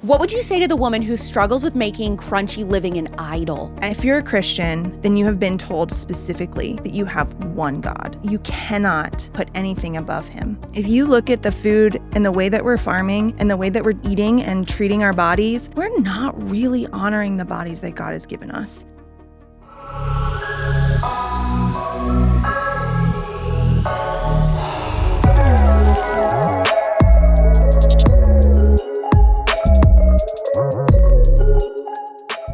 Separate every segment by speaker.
Speaker 1: What would you say to the woman who struggles with making crunchy living an idol?
Speaker 2: If you're a Christian, then you have been told specifically that you have one God. You cannot put anything above him. If you look at the food and the way that we're farming and the way that we're eating and treating our bodies, we're not really honoring the bodies that God has given us.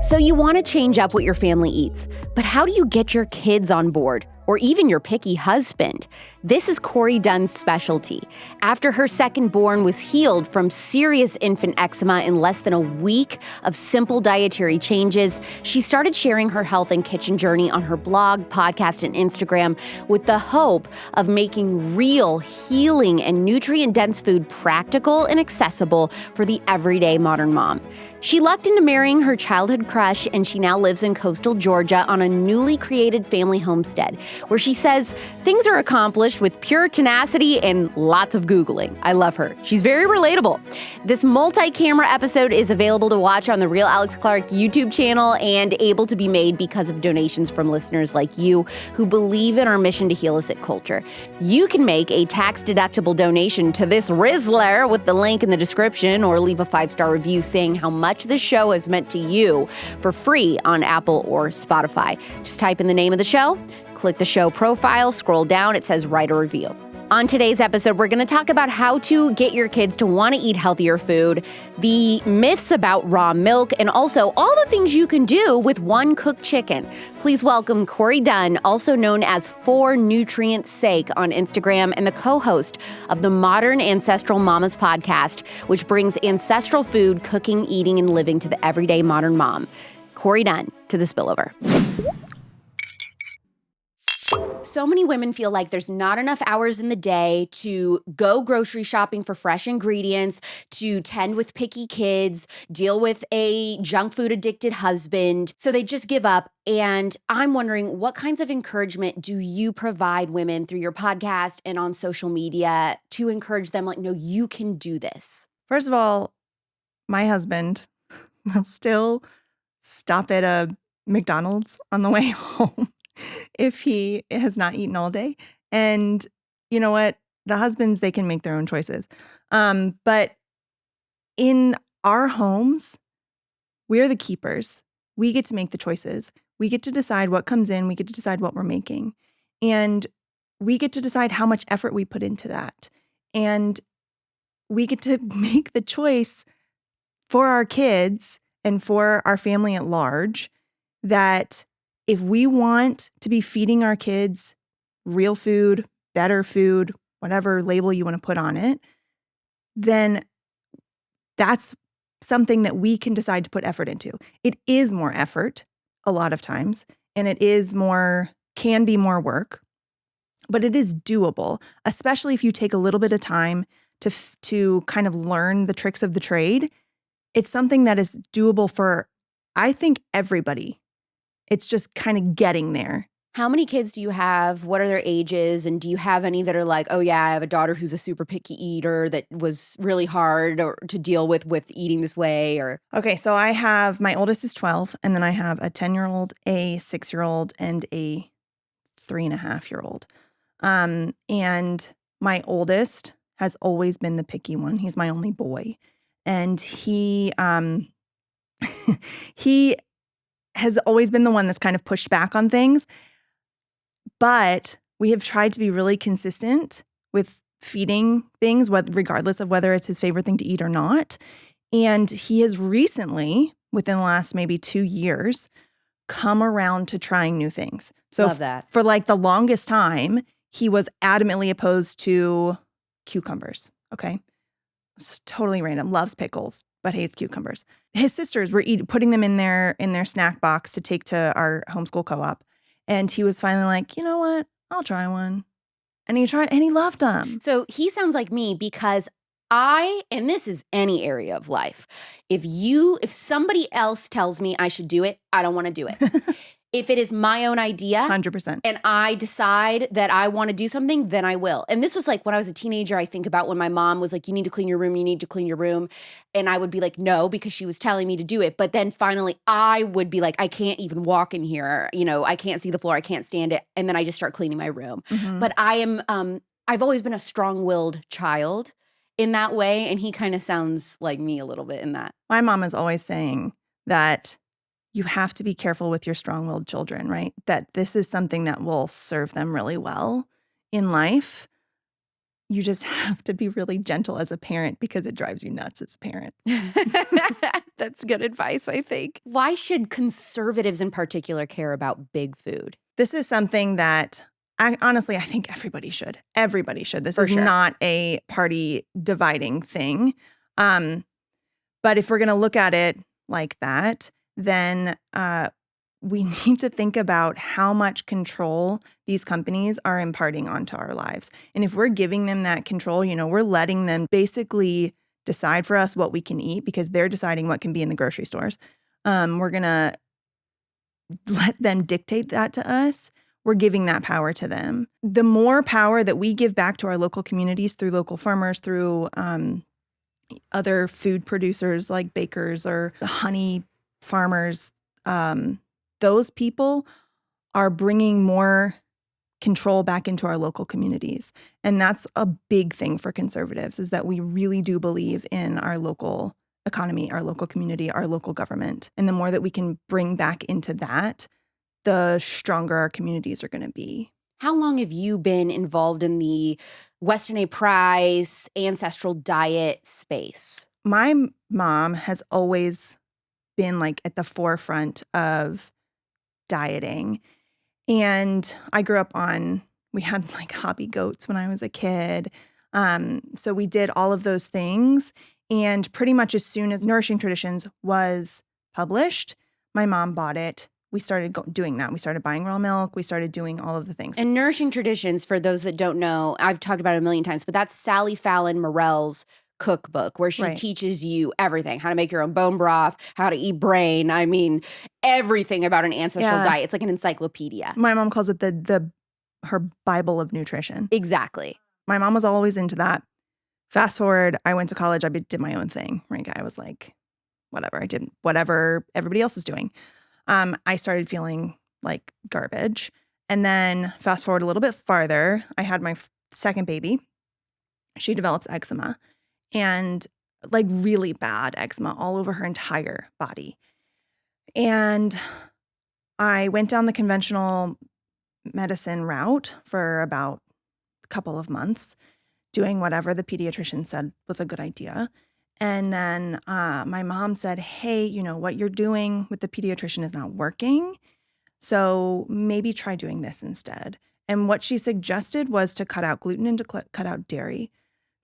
Speaker 1: So you want to change up what your family eats, but how do you get your kids on board? Or even your picky husband? This is Corey Dunn's specialty. After her second born was healed from serious infant eczema in less than a week of simple dietary changes, she started sharing her health and kitchen journey on her blog, podcast, and Instagram with the hope of making real, healing, and nutrient-dense food practical and accessible for the everyday modern mom. She lucked into marrying her childhood crush, and she now lives in coastal Georgia on a newly created family homestead, where she says things are accomplished with pure tenacity and lots of Googling. I love her. She's very relatable. This multi-camera episode is available to watch on the Real Alex Clark YouTube channel and able to be made because of donations from listeners like you who believe in our mission to heal a sick culture. You can make a tax-deductible donation to this Rizzler with the link in the description, or leave a 5-star review saying how much this show has meant to you for free on Apple or Spotify. Just type in the name of the show, click the show profile, scroll down, it says write a review. On today's episode, we're going to talk about how to get your kids to want to eat healthier food, the myths about raw milk, and also all the things you can do with one cooked chicken. Please welcome Corey Dunn, also known as For Nutrients' Sake on Instagram, and the co-host of the Modern Ancestral Mamas podcast, which brings ancestral food, cooking, eating, and living to the everyday modern mom. Corey Dunn to the Spillover. So many women feel like there's not enough hours in the day to go grocery shopping for fresh ingredients, to tend with picky kids, deal with a junk food addicted husband. So they just give up. And I'm wondering, what kinds of encouragement do you provide women through your podcast and on social media to encourage them, like, no, you can do this?
Speaker 2: First of all, my husband will still stop at a McDonald's on the way home if he has not eaten all day. And you know what? The husbands, they can make their own choices. But in our homes, we're the keepers. We get to make the choices. We get to decide what comes in. We get to decide what we're making. And we get to decide how much effort we put into that. And we get to make the choice for our kids and for our family at large that if we want to be feeding our kids real food, better food, whatever label you want to put on it, then that's something that we can decide to put effort into. It is more effort a lot of times, and it is can be more work, but it is doable, especially if you take a little bit of time to kind of learn the tricks of the trade. It's something that is doable for, I think, everybody. It's just kind of getting there.
Speaker 1: How many kids do you have? What are their ages? And do you have any that are like, oh yeah, I have a daughter who's a super picky eater that was really hard to deal with eating this way? Or
Speaker 2: okay, so I have, my oldest is 12, and then I have a 10-year-old, a 6-year-old, and a 3.5-year-old. And my oldest has always been the picky one. He's my only boy. And he has always been the one that's kind of pushed back on things. But we have tried to be really consistent with feeding things, regardless of whether it's his favorite thing to eat or not. And he has recently, within the last maybe 2 years, come around to trying new things. So
Speaker 1: love that.
Speaker 2: For like the longest time, he was adamantly opposed to cucumbers. Okay. It's totally random. Loves pickles, but hates cucumbers. His sisters were putting them in their snack box to take to our homeschool co-op. And he was finally like, you know what? I'll try one. And he tried, and he loved them.
Speaker 1: So he sounds like me because and this is any area of life, if somebody else tells me I should do it, I don't want to do it. If it is my own idea
Speaker 2: 100%.
Speaker 1: and I decide that I want to do something, then I will. And this was like when I was a teenager, I think about when my mom was like, you need to clean your room, you need to clean your room. And I would be like, no, because she was telling me to do it. But then finally I would be like, I can't even walk in here. You know, I can't see the floor. I can't stand it. And then I just start cleaning my room.
Speaker 2: Mhm.
Speaker 1: But I've always been a strong-willed child in that way. And he kind of sounds like me a little bit in that.
Speaker 2: My mom is always saying that you have to be careful with your strong-willed children, right? That this is something that will serve them really well in life. You just have to be really gentle as a parent because it drives you nuts as a parent.
Speaker 1: That's good advice, I think. Why should conservatives in particular care about big food?
Speaker 2: This is something that honestly, I think everybody should. Everybody should. This
Speaker 1: For
Speaker 2: is
Speaker 1: sure.
Speaker 2: not a party dividing thing. But if we're going to look at it like that, then we need to think about how much control these companies are imparting onto our lives. And if we're giving them that control, you know, we're letting them basically decide for us what we can eat because they're deciding what can be in the grocery stores. We're going to let them dictate that to us. We're giving that power to them. The more power that we give back to our local communities through local farmers, through other food producers like bakers or honey farmers, those people are bringing more control back into our local communities. And that's a big thing for conservatives, is that we really do believe in our local economy, our local community, our local government. And the more that we can bring back into that, the stronger our communities are going to be.
Speaker 1: How long have you been involved in the Weston A. Price ancestral diet space?
Speaker 2: My mom has always been like at the forefront of dieting. And I grew up we had like hobby goats when I was a kid. So we did all of those things. And pretty much as soon as Nourishing Traditions was published, my mom bought it. We started doing that. We started buying raw milk. We started doing all of the things.
Speaker 1: And Nourishing Traditions, for those that don't know, I've talked about it a million times, but that's Sally Fallon Morell's cookbook where she
Speaker 2: Right.
Speaker 1: teaches you everything, how to make your own bone broth, how to eat brain. I mean, everything about an ancestral diet. It's like an encyclopedia.
Speaker 2: My mom calls it her Bible of nutrition.
Speaker 1: Exactly.
Speaker 2: My mom was always into that. Fast forward, I went to college. I did my own thing. Right? I was like, whatever. I did whatever everybody else was doing. I started feeling like garbage. And then fast forward a little bit farther, I had my second baby. She develops eczema, and like really bad eczema all over her entire body. And I went down the conventional medicine route for about a couple of months, doing whatever the pediatrician said was a good idea. And then my mom said, hey, you know, what you're doing with the pediatrician is not working. So maybe try doing this instead. And what she suggested was to cut out gluten and to cut out dairy.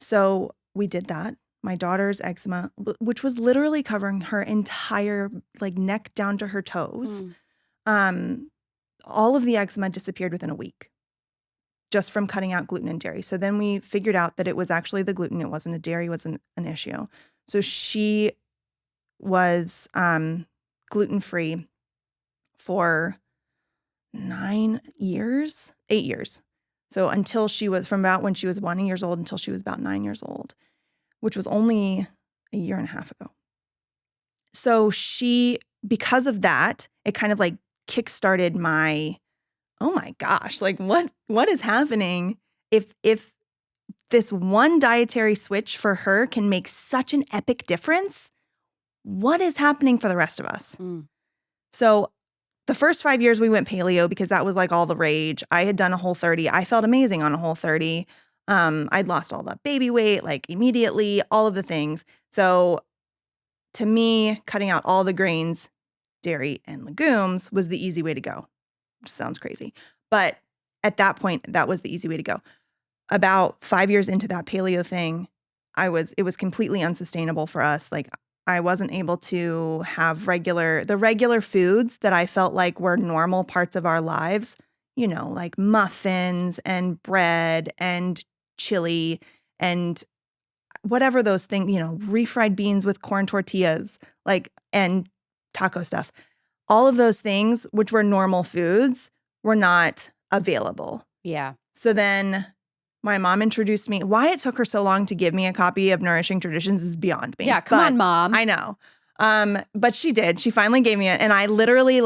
Speaker 2: So we did that. My daughter's eczema, which was literally covering her entire like neck down to her toes, all of the eczema disappeared within a week just from cutting out gluten and dairy. So then we figured out that it was actually the gluten. It wasn't a dairy, wasn't an issue. So she was gluten-free for 8 years. So until she was, from about when she was 1 year old until she was about 9 years old, which was only a year and a half ago. So because of that, it kind of like kickstarted my, oh my gosh, like what is happening if this one dietary switch for her can make such an epic difference? What is happening for the rest of us? So the first 5 years we went paleo because that was like all the rage. I had done a Whole30. I felt amazing on a Whole30. I'd lost all that baby weight like immediately, all of the things. So to me, cutting out all the grains, dairy, and legumes was the easy way to go. Which sounds crazy. But at that point, that was the easy way to go. About 5 years into that paleo thing, it was completely unsustainable for us. Like I wasn't able to have the regular foods that I felt like were normal parts of our lives, you know, like muffins and bread and chili and whatever those things, you know, refried beans with corn tortillas, like, and taco stuff. all of those things, which were normal foods, were not available.
Speaker 1: Yeah.
Speaker 2: So then my mom introduced me. Why it took her so long to give me a copy of Nourishing Traditions is beyond me.
Speaker 1: Yeah, come on, Mom.
Speaker 2: I know. But she did. She finally gave me it. And I literally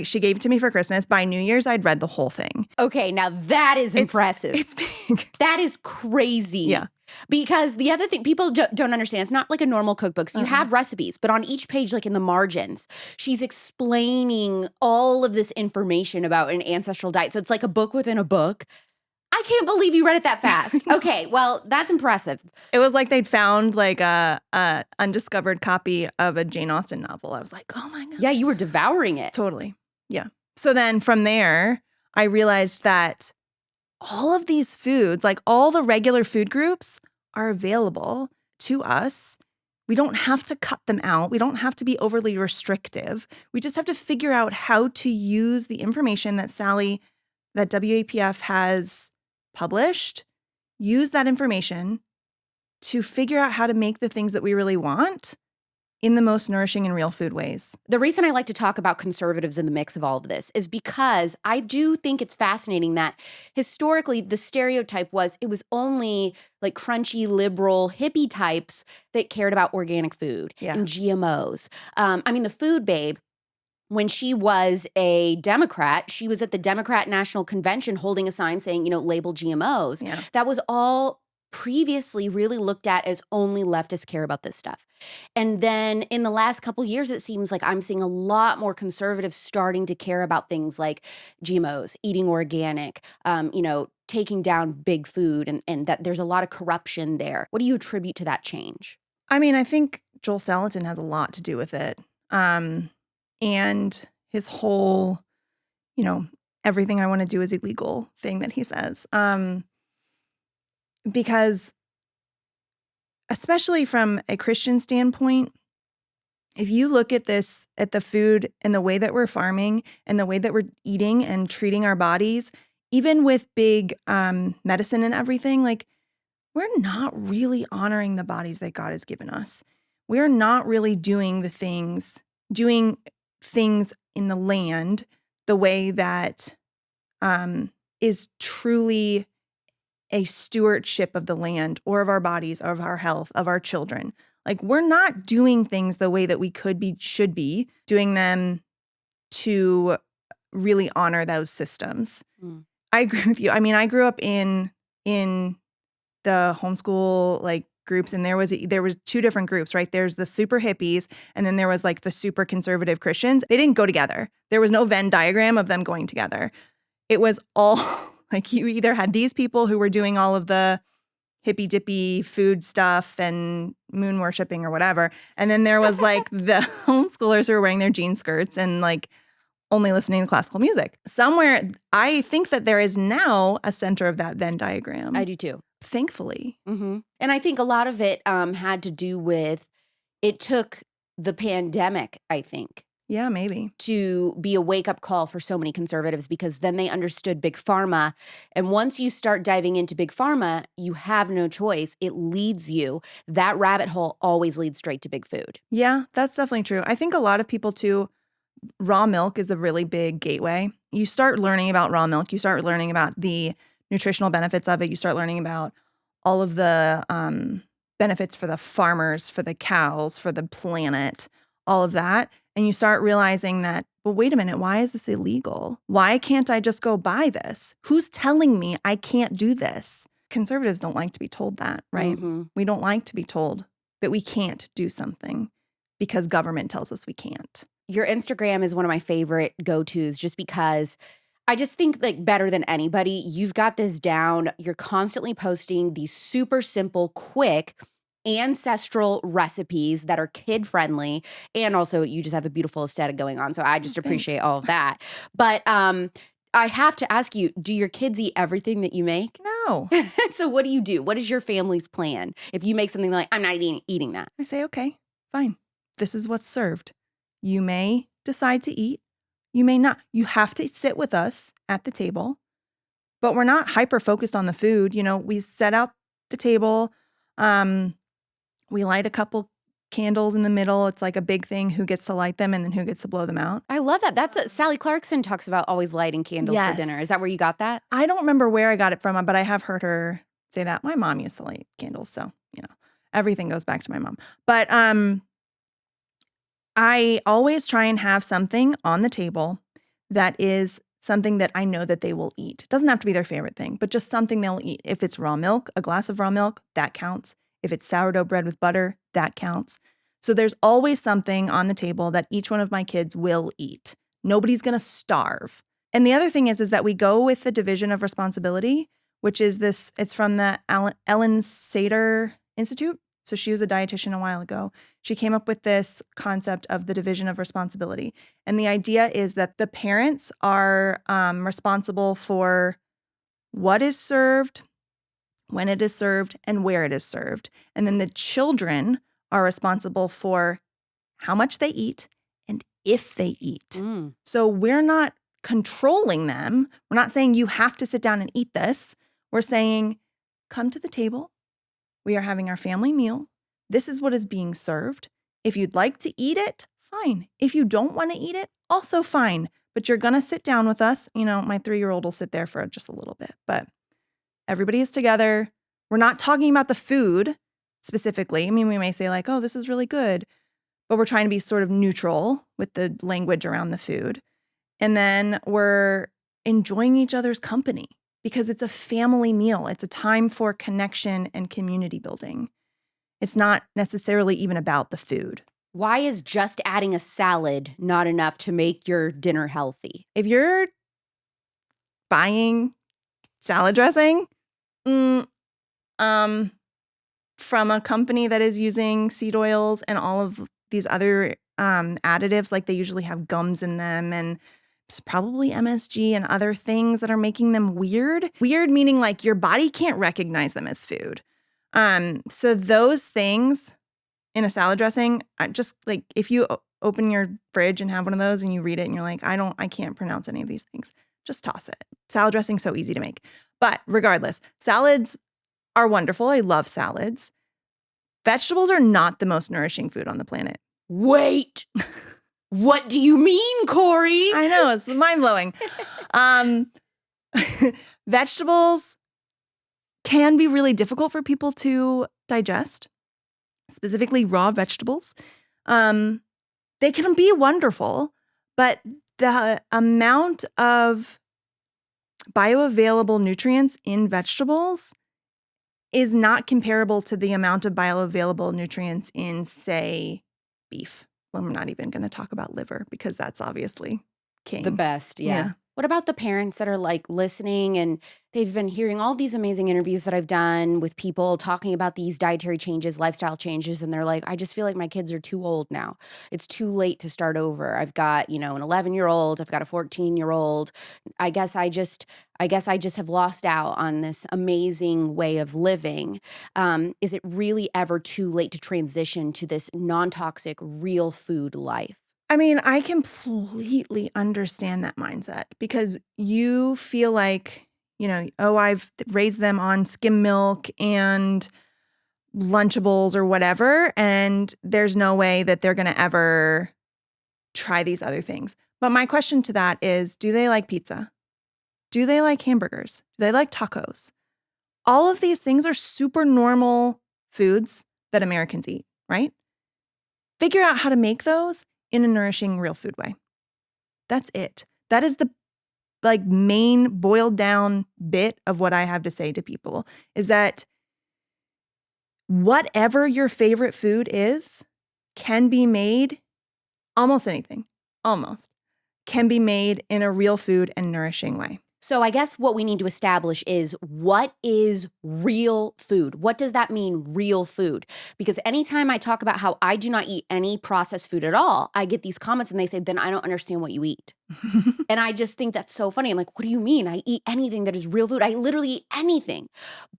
Speaker 2: she gave it to me for Christmas. By New Year's, I'd read the whole thing.
Speaker 1: Okay, now that is impressive.
Speaker 2: It's big.
Speaker 1: That is crazy.
Speaker 2: Yeah.
Speaker 1: Because the other thing people don't understand, it's not like a normal cookbook. So you have recipes, but on each page, like in the margins, she's explaining all of this information about an ancestral diet. So it's like a book within a book. I can't believe you read it that fast. Okay, well, that's impressive.
Speaker 2: It was like they'd found like a undiscovered copy of a Jane Austen novel. I was like, oh my God.
Speaker 1: Yeah, you were devouring it.
Speaker 2: Totally. Yeah. So then from there, I realized that all of these foods, like all the regular food groups, are available to us. We don't have to cut them out. We don't have to be overly restrictive. We just have to figure out how to use the information that WAPF has published, use that information to figure out how to make the things that we really want in the most nourishing and real food ways.
Speaker 1: The reason I like to talk about conservatives in the mix of all of this is because I do think it's fascinating that historically the stereotype was it was only like crunchy, liberal, hippie types that cared about organic food and GMOs. I mean, the Food Babe, when she was a Democrat, she was at the Democrat National Convention holding a sign saying, label GMOs.
Speaker 2: Yeah.
Speaker 1: That was all previously really looked at as only leftists care about this stuff. And then in the last couple years, it seems like I'm seeing a lot more conservatives starting to care about things like GMOs, eating organic, taking down big food, and that there's a lot of corruption there. What do you attribute to that change?
Speaker 2: I mean, I think Joel Salatin has a lot to do with it. And his whole, everything I want to do is illegal thing that he says. Because especially from a Christian standpoint, if you look at this, at the food and the way that we're farming and the way that we're eating and treating our bodies, even with big medicine and everything, like we're not really honoring the bodies that God has given us. We're not really doing things in the land the way that is truly a stewardship of the land or of our bodies, of our health, of our children. Like we're not doing things the way that we should be doing them to really honor those systems. I agree with you. I mean, I grew up in the homeschool groups, and there was two different groups, right? There's the super hippies, and then there was like the super conservative Christians. They didn't go together. There was no Venn diagram of them going together. It was all like you either had these people who were doing all of the hippy dippy food stuff and moon worshiping or whatever, and then there was like the homeschoolers who were wearing their jean skirts and like only listening to classical music. Somewhere, I think that there is now a center of that Venn diagram.
Speaker 1: I do too.
Speaker 2: Thankfully.
Speaker 1: Mm-hmm. And I think a lot of it had to do with, it took the pandemic, I think.
Speaker 2: Yeah, maybe.
Speaker 1: To be a wake-up call for so many conservatives, because then they understood big pharma. And once you start diving into big pharma, you have no choice. It leads you. That rabbit hole always leads straight to big food.
Speaker 2: Yeah, that's definitely true. I think a lot of people too, raw milk is a really big gateway. You start learning about raw milk. You start learning about the nutritional benefits of it. You start learning about all of the benefits for the farmers, for the cows, for the planet, all of that. And you start realizing that, well, wait a minute, why is this illegal? Why can't I just go buy this? Who's telling me I can't do this? Conservatives don't like to be told that, right?
Speaker 1: Mm-hmm.
Speaker 2: We don't like to be told that we can't do something because government tells us we can't.
Speaker 1: Your Instagram is one of my favorite go-tos just because I just think like better than anybody, you've got this down. You're constantly posting these super simple, quick, ancestral recipes that are kid-friendly. And also you just have a beautiful aesthetic going on. So I just appreciate all of that. But I have to ask you, do your kids eat everything that you make?
Speaker 2: No.
Speaker 1: So what do you do? What is your family's plan? If you make something like, I'm not eating that.
Speaker 2: I say, okay, fine. This is what's served. You may decide to eat. You may not. You have to sit with us at the table. But we're not hyper-focused on the food. We set out the table. We light a couple candles in the middle. It's like a big thing, who gets to light them and then who gets to blow them out.
Speaker 1: I love that. That's Sally Clarkson talks about always lighting candles for dinner. Is that where you got that?
Speaker 2: I don't remember where I got it from, but I have heard her say that. My mom used to light candles, so, everything goes back to my mom. But I always try and have something on the table that is something that I know that they will eat. It doesn't have to be their favorite thing, but just something they'll eat. If it's raw milk, a glass of raw milk, that counts. If it's sourdough bread with butter, that counts. So there's always something on the table that each one of my kids will eat. Nobody's going to starve. And the other thing is that we go with the division of responsibility, which is this, it's from the Ellen Sater Institute. So she was a dietitian a while ago. She came up with this concept of the division of responsibility. And the idea is that the parents are responsible for what is served, when it is served, and where it is served. And then the children are responsible for how much they eat and if they eat. So we're not controlling them. We're not saying you have to sit down and eat this. We're saying, come to the table. We are having our family meal. This is what is being served. If you'd like to eat it, fine. If you don't want to eat it, also fine. But you're going to sit down with us. My 3-year-old will sit there for just a little bit, but everybody is together. We're not talking about the food specifically. I mean, we may say like, oh, this is really good, but we're trying to be sort of neutral with the language around the food. And then we're enjoying each other's company because it's a family meal. It's a time for connection and community building. It's not necessarily even about the food.
Speaker 1: Why is just adding a salad not enough to make your dinner healthy?
Speaker 2: If you're buying salad dressing from a company that is using seed oils and all of these other additives, like they usually have gums in them and it's probably MSG and other things that are making them weird. Weird meaning like your body can't recognize them as food. So those things in a salad dressing, just like if you open your fridge and have one of those and you read it and you're like, I can't pronounce any of these things, just toss it. Salad dressing's so easy to make. But regardless, salads are wonderful. I love salads. Vegetables are not the most nourishing food on the planet.
Speaker 1: Wait. What do you mean, Corey?
Speaker 2: I know, it's mind-blowing. Vegetables can be really difficult for people to digest, specifically raw vegetables. They can be wonderful, but the amount of bioavailable nutrients in vegetables is not comparable to the amount of bioavailable nutrients in, say, beef. Well, I'm not even going to talk about liver because that's obviously king.
Speaker 1: The best, yeah. What about the parents that are like listening and they've been hearing all these amazing interviews that I've done with people talking about these dietary changes, lifestyle changes, and they're like, I just feel like my kids are too old now. It's too late to start over. I've got, an 11-year-old, I've got a 14-year-old. I guess I just have lost out on this amazing way of living. Is it really ever too late to transition to this non-toxic, real food life?
Speaker 2: I mean, I completely understand that mindset because you feel like, I've raised them on skim milk and Lunchables or whatever, and there's no way that they're going to ever try these other things. But my question to that is, do they like pizza? Do they like hamburgers? Do they like tacos? All of these things are super normal foods that Americans eat, right? Figure out how to make those in a nourishing, real food way. That's it. That is the main boiled down bit of what I have to say to people is that whatever your favorite food is can be made, almost anything, can be made in a real food and nourishing way.
Speaker 1: So I guess what we need to establish is what is real food? What does that mean, real food? Because anytime I talk about how I do not eat any processed food at all, I get these comments and they say, then I don't understand what you eat. And I just think that's so funny. I'm like, what do you mean? I eat anything that is real food. I literally eat anything.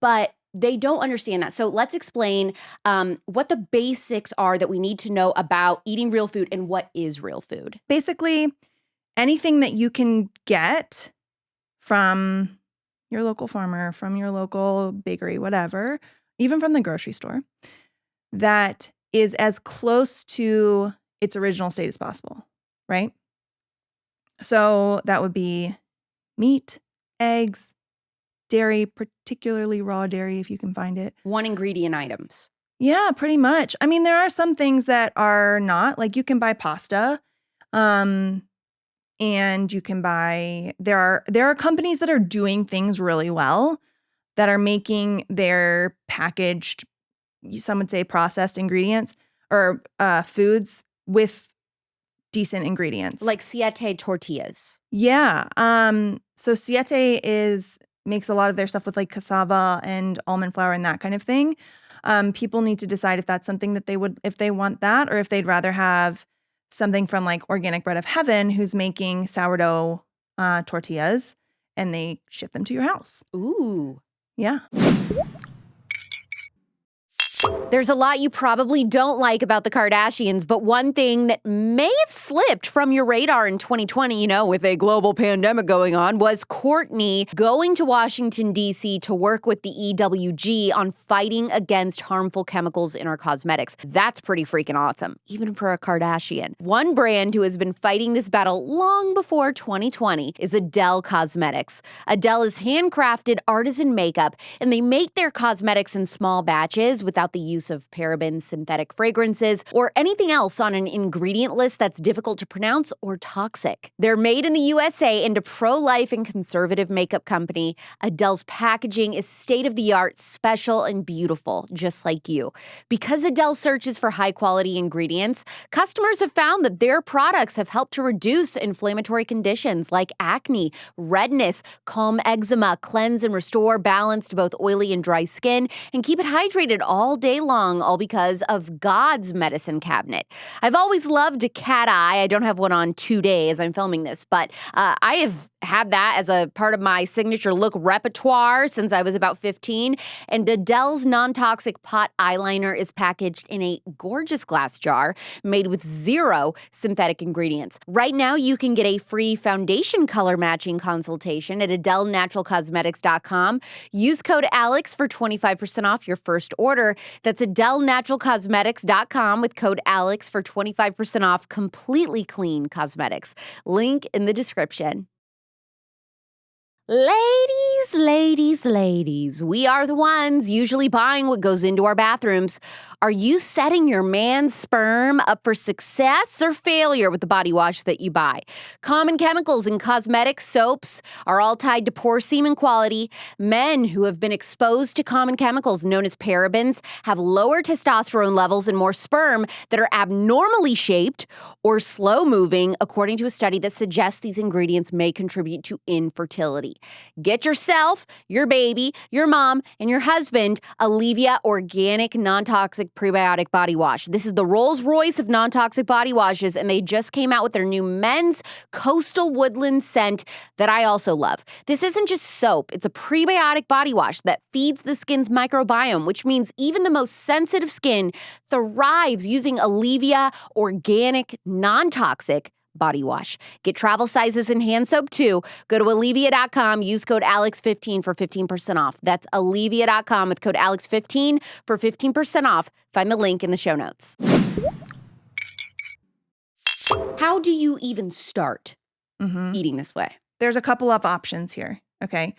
Speaker 1: But they don't understand that. So let's explain what the basics are that we need to know about eating real food and what is real food.
Speaker 2: Basically, anything that you can get from your local farmer, from your local bakery, whatever, even from the grocery store, that is as close to its original state as possible, right? So that would be meat, eggs, dairy, particularly raw dairy if you can find it.
Speaker 1: One ingredient items.
Speaker 2: Yeah, pretty much. I mean, there are some things that are not, like you can buy pasta, and you can buy, there are companies that are doing things really well that are making their packaged, some would say processed ingredients or foods with decent ingredients.
Speaker 1: Like siete tortillas.
Speaker 2: Yeah. So siete makes a lot of their stuff with like cassava and almond flour and that kind of thing. People need to decide if that's something that if they want that, or if they'd rather have something from like Organic Bread of Heaven, who's making sourdough tortillas, and they ship them to your house.
Speaker 1: Ooh.
Speaker 2: Yeah.
Speaker 1: There's a lot you probably don't like about the Kardashians, but one thing that may have slipped from your radar in 2020, with a global pandemic going on, was Kourtney going to Washington, D.C. to work with the EWG on fighting against harmful chemicals in our cosmetics. That's pretty freaking awesome, even for a Kardashian. One brand who has been fighting this battle long before 2020 is Adele Cosmetics. Adele is handcrafted artisan makeup, and they make their cosmetics in small batches without the use of parabens, synthetic fragrances, or anything else on an ingredient list that's difficult to pronounce or toxic. They're made in the USA and a pro-life and conservative makeup company. Adele's packaging is state-of-the-art, special, and beautiful, just like you. Because Adele searches for high-quality ingredients, customers have found that their products have helped to reduce inflammatory conditions like acne, redness, calm eczema, cleanse and restore balance to both oily and dry skin, and keep it hydrated all day long, all because of God's medicine cabinet. I've always loved a cat eye. I don't have one on today as I'm filming this, but I have had that as a part of my signature look repertoire since I was about 15. And Adele's non-toxic pot eyeliner is packaged in a gorgeous glass jar made with 0 synthetic ingredients. Right now, you can get a free foundation color matching consultation at AdeleNaturalCosmetics.com. Use code ALEX for 25% off your first order. That's AdeleNaturalCosmetics.com with code ALEX for 25% off completely clean cosmetics. Link in the description. Ladies, we are the ones usually buying what goes into our bathrooms. Are you setting your man's sperm up for success or failure with the body wash that you buy? Common chemicals in cosmetics, soaps are all tied to poor semen quality. Men who have been exposed to common chemicals known as parabens have lower testosterone levels and more sperm that are abnormally shaped or slow-moving, according to a study that suggests these ingredients may contribute to infertility. Get yourself, your baby, your mom, and your husband Aleavia Organic Non-Toxic Prebiotic Body Wash. This is the Rolls-Royce of non-toxic body washes, and they just came out with their new men's Coastal Woodland scent that I also love. This isn't just soap. It's a prebiotic body wash that feeds the skin's microbiome, which means even the most sensitive skin thrives using Aleavia Organic Non-Toxic body wash. Get travel sizes in hand soap too. Go to Aleavia.com, use code ALEX15 for 15% off. That's Aleavia.com with code ALEX15 for 15% off. Find the link in the show notes. How do you even start eating this way?
Speaker 2: There's a couple of options here, okay?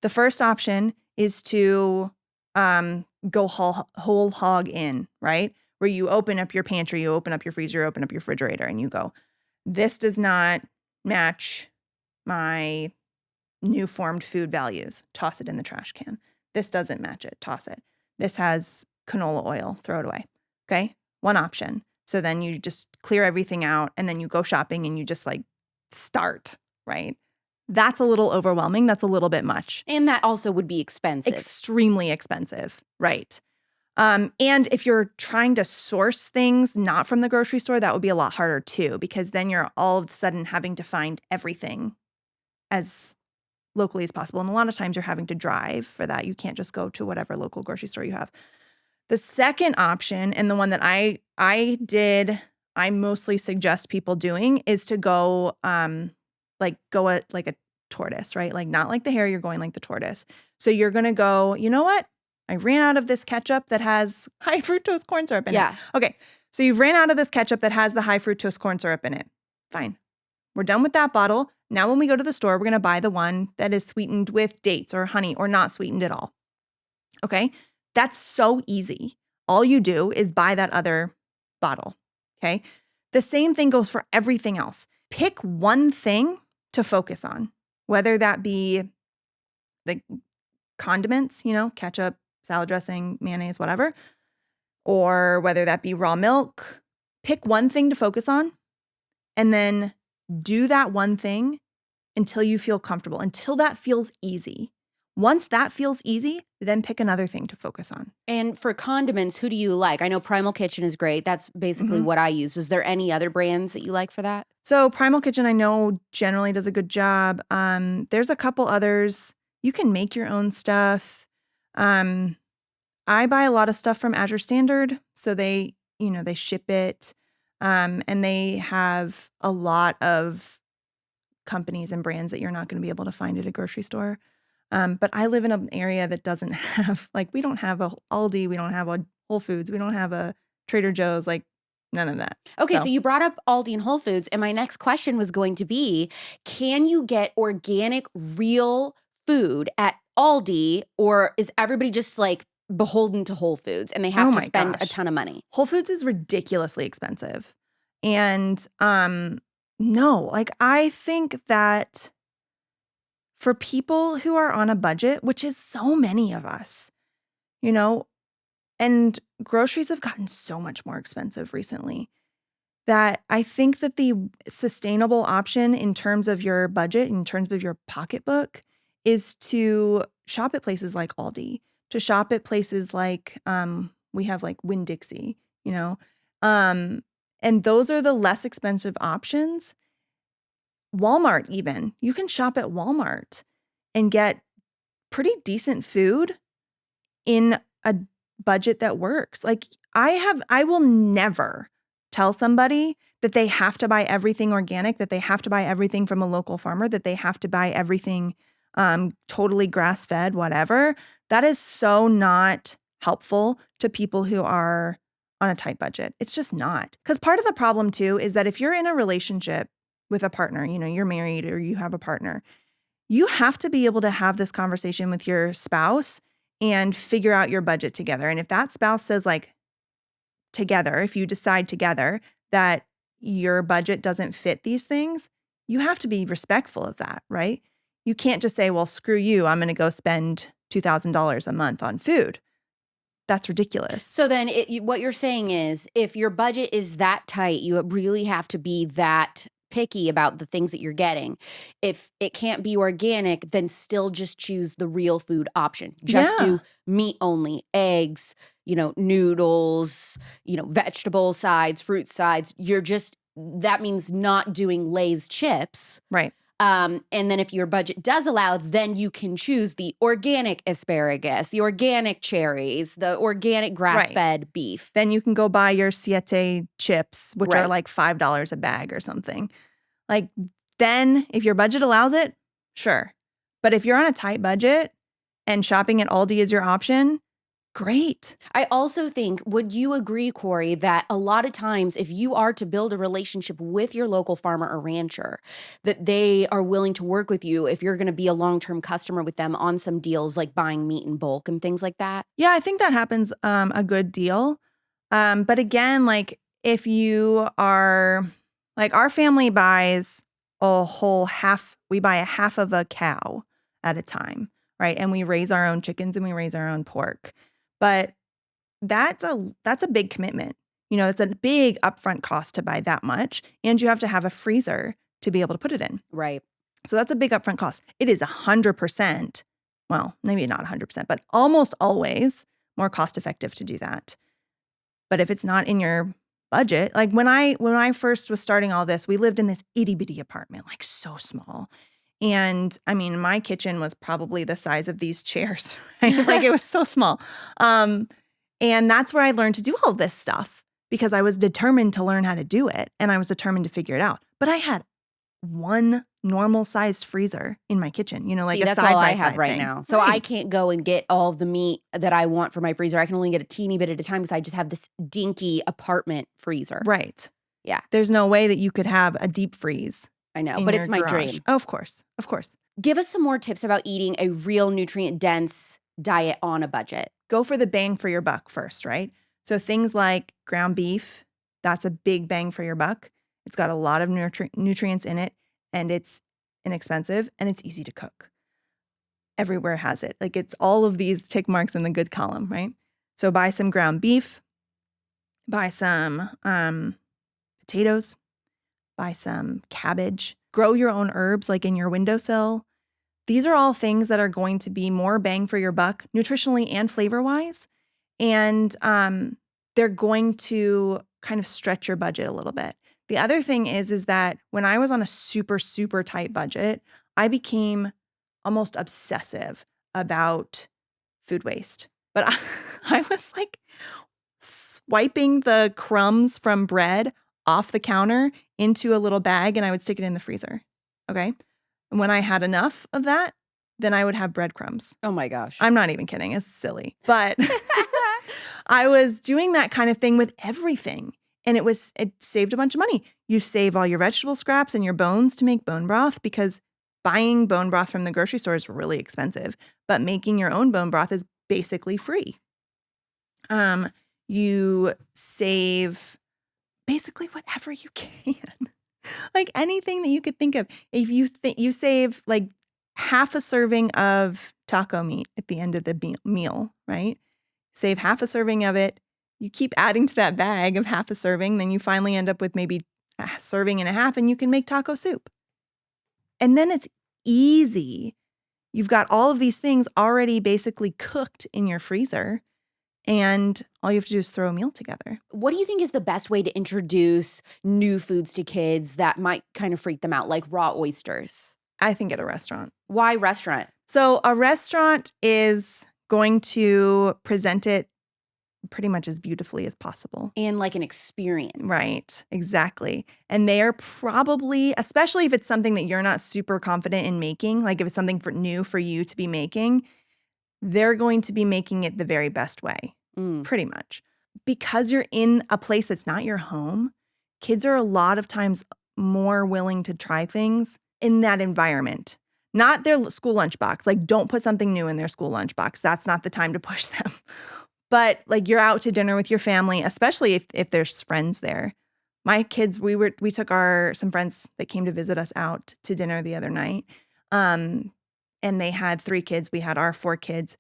Speaker 2: The first option is to go whole hog in, right? Where you open up your pantry, you open up your freezer, you open up your refrigerator, and you go, this does not match my new formed food values. Toss it in the trash can. This doesn't match it. Toss it. This has canola oil. Throw it away. Okay? One option. So then you just clear everything out and then you go shopping and you just like start, right? That's a little overwhelming. That's a little bit much.
Speaker 1: And that also would be expensive.
Speaker 2: Extremely expensive, right? And if you're trying to source things not from the grocery store, that would be a lot harder too, because then you're all of a sudden having to find everything as locally as possible. And a lot of times you're having to drive for that. You can't just go to whatever local grocery store you have. The second option, and the one that I mostly suggest people doing, is to go like a tortoise, right? Like not like the hare, you're going like the tortoise. So you're going to go, you know what? I ran out of this ketchup that has high fructose corn syrup in
Speaker 1: Yeah.
Speaker 2: it. Okay, so you've ran out of this ketchup that has the high fructose corn syrup in it. Fine. We're done with that bottle. Now when we go to the store, we're going to buy the one that is sweetened with dates or honey or not sweetened at all. Okay? That's so easy. All you do is buy that other bottle. Okay? The same thing goes for everything else. Pick one thing to focus on, whether that be the condiments, ketchup, salad dressing, mayonnaise, whatever, or whether that be raw milk. Pick one thing to focus on and then do that one thing until you feel comfortable, until that feels easy. Once that feels easy, then pick another thing to focus on.
Speaker 1: And for condiments, who do you like? I know Primal Kitchen is great. That's basically what I use. Is there any other brands that you like for that?
Speaker 2: So Primal Kitchen, I know generally does a good job. There's a couple others. You can make your own stuff. I buy a lot of stuff from Azure Standard. So they ship it. And they have a lot of companies and brands that you're not going to be able to find at a grocery store. But I live in an area that doesn't have, we don't have a Aldi, we don't have a Whole Foods, we don't have a Trader Joe's, none of that.
Speaker 1: Okay, so you brought up Aldi and Whole Foods, and my next question was going to be, can you get organic, real food at Aldi, or is everybody just beholden to Whole Foods and they have to spend a ton of money?
Speaker 2: Whole Foods is ridiculously expensive. And no, I think that for people who are on a budget, which is so many of us, and groceries have gotten so much more expensive recently, that I think that the sustainable option in terms of your budget, in terms of your pocketbook, is to shop at places like Aldi, to shop at places like we have Winn-Dixie, and those are the less expensive options. Walmart even. You can shop at Walmart and get pretty decent food in a budget that works. I will never tell somebody that they have to buy everything organic, that they have to buy everything from a local farmer, that they have to buy everything totally grass-fed, whatever. That is so not helpful to people who are on a tight budget. It's just not. Because part of the problem too is that if you're in a relationship with a partner, you're married or you have a partner, you have to be able to have this conversation with your spouse and figure out your budget together. And if that spouse says together, if you decide together that your budget doesn't fit these things, you have to be respectful of that, right? You can't just say, well, screw you, I'm going to go spend $2,000 a month on food. That's ridiculous.
Speaker 1: So then what you're saying is if your budget is that tight, you really have to be that picky about the things that you're getting. If it can't be organic, then still just choose the real food option. Just do meat only, eggs, noodles, vegetable sides, fruit sides. That means not doing Lay's chips.
Speaker 2: Right.
Speaker 1: And then if your budget does allow, then you can choose the organic asparagus, the organic cherries, the organic grass-fed beef.
Speaker 2: Then you can go buy your Siete chips, which are $5 a bag or something. Then if your budget allows it, sure. But if you're on a tight budget and shopping at Aldi is your option, great.
Speaker 1: I also think, would you agree, Corey, that a lot of times if you are to build a relationship with your local farmer or rancher, that they are willing to work with you if you're going to be a long-term customer with them on some deals like buying meat in bulk and things like that?
Speaker 2: Yeah, I think that happens a good deal. But again, if you are, our family buys we buy a half of a cow at a time, right? And we raise our own chickens and we raise our own pork. But that's a big commitment. It's a big upfront cost to buy that much. And you have to have a freezer to be able to put it in.
Speaker 1: Right.
Speaker 2: So that's a big upfront cost. It is 100%, well, maybe not 100%, but almost always more cost effective to do that. But if it's not in your budget, when I first was starting all this, we lived in this itty bitty apartment, so small. And my kitchen was probably the size of these chairs, right? It was so small. And that's where I learned to do all this stuff because I was determined to learn how to do it and I was determined to figure it out. But I had one normal sized freezer in my kitchen, like
Speaker 1: See,
Speaker 2: a
Speaker 1: that's
Speaker 2: side
Speaker 1: all
Speaker 2: by
Speaker 1: I have
Speaker 2: side
Speaker 1: right
Speaker 2: thing.
Speaker 1: now. So I can't go and get all of the meat that I want for my freezer. I can only get a teeny bit at a time because I just have this dinky apartment freezer.
Speaker 2: Right.
Speaker 1: Yeah.
Speaker 2: There's no way that you could have a deep freeze.
Speaker 1: I know,
Speaker 2: in
Speaker 1: but
Speaker 2: your
Speaker 1: it's my
Speaker 2: garage.
Speaker 1: dream.
Speaker 2: Oh, of course. Of course.
Speaker 1: Give us some more tips about eating a real nutrient-dense diet on a budget.
Speaker 2: Go for the bang for your buck first, right? So things like ground beef, that's a big bang for your buck. It's got a lot of nutrients in it, and it's inexpensive, and it's easy to cook. Everywhere has it. Like, it's all of these tick marks in the good column, right? So buy some ground beef, buy some potatoes, buy some cabbage, grow your own herbs like in your windowsill. These are all things that are going to be more bang for your buck, nutritionally and flavor-wise. And they're going to kind of stretch your budget a little bit. The other thing is that when I was on a super, super tight budget, I became almost obsessive about food waste. But I was like swiping the crumbs from bread off the counter into a little bag, and I would stick it in the freezer. Okay. And when I had enough of that, then I would have breadcrumbs.
Speaker 1: Oh my gosh.
Speaker 2: I'm not even kidding. It's silly. But I was doing that kind of thing with everything. And it saved a bunch of money. You save all your vegetable scraps and your bones to make bone broth, because buying bone broth from the grocery store is really expensive. But making your own bone broth is basically free. You save basically whatever you can. Like anything that you could think of. If you save like half a serving of taco meat at the end of the meal, right? Save half a serving of it. You keep adding to that bag of half a serving. Then you finally end up with maybe a serving and a half, and you can make taco soup. And then it's easy. You've got all of these things already basically cooked in your freezer, and all you have to do is throw a meal together.
Speaker 1: What do you think is the best way to introduce new foods to kids that might kind of freak them out, like raw oysters?
Speaker 2: I think at a restaurant.
Speaker 1: Why restaurant?
Speaker 2: So a restaurant is going to present it pretty much as beautifully as possible.
Speaker 1: And like an experience.
Speaker 2: Right, exactly. And they are probably, especially if it's something that you're not super confident in making, like if it's something new for you to be making, they're going to be making it the very best way, pretty much. Because you're in a place that's not your home, kids are a lot of times more willing to try things in that environment. Not their school lunchbox. Like, don't put something new in their school lunchbox. That's not the time to push them. But like, you're out to dinner with your family, especially if there's friends there. My kids, we took some friends that came to visit us out to dinner the other night. And they had 3 kids. We had our 4 kids.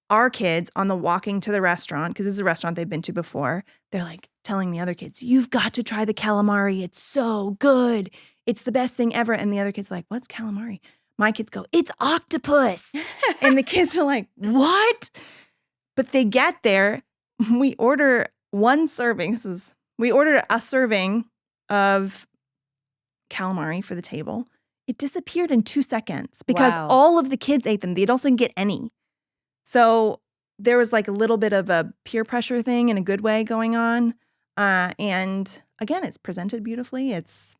Speaker 2: Our kids, on the walking to the restaurant, because this is a restaurant they've been to before, they're like telling the other kids, "You've got to try the calamari. It's so good. It's the best thing ever." And the other kids are like, "What's calamari?" My kids go, "It's octopus." And the kids are like, "What?" But they get there. We order one serving. We ordered a serving of calamari for the table. It disappeared in 2 seconds because all of the kids ate them. They also didn't get any. So there was like a little bit of a peer pressure thing in a good way going on. And again, it's presented beautifully. It's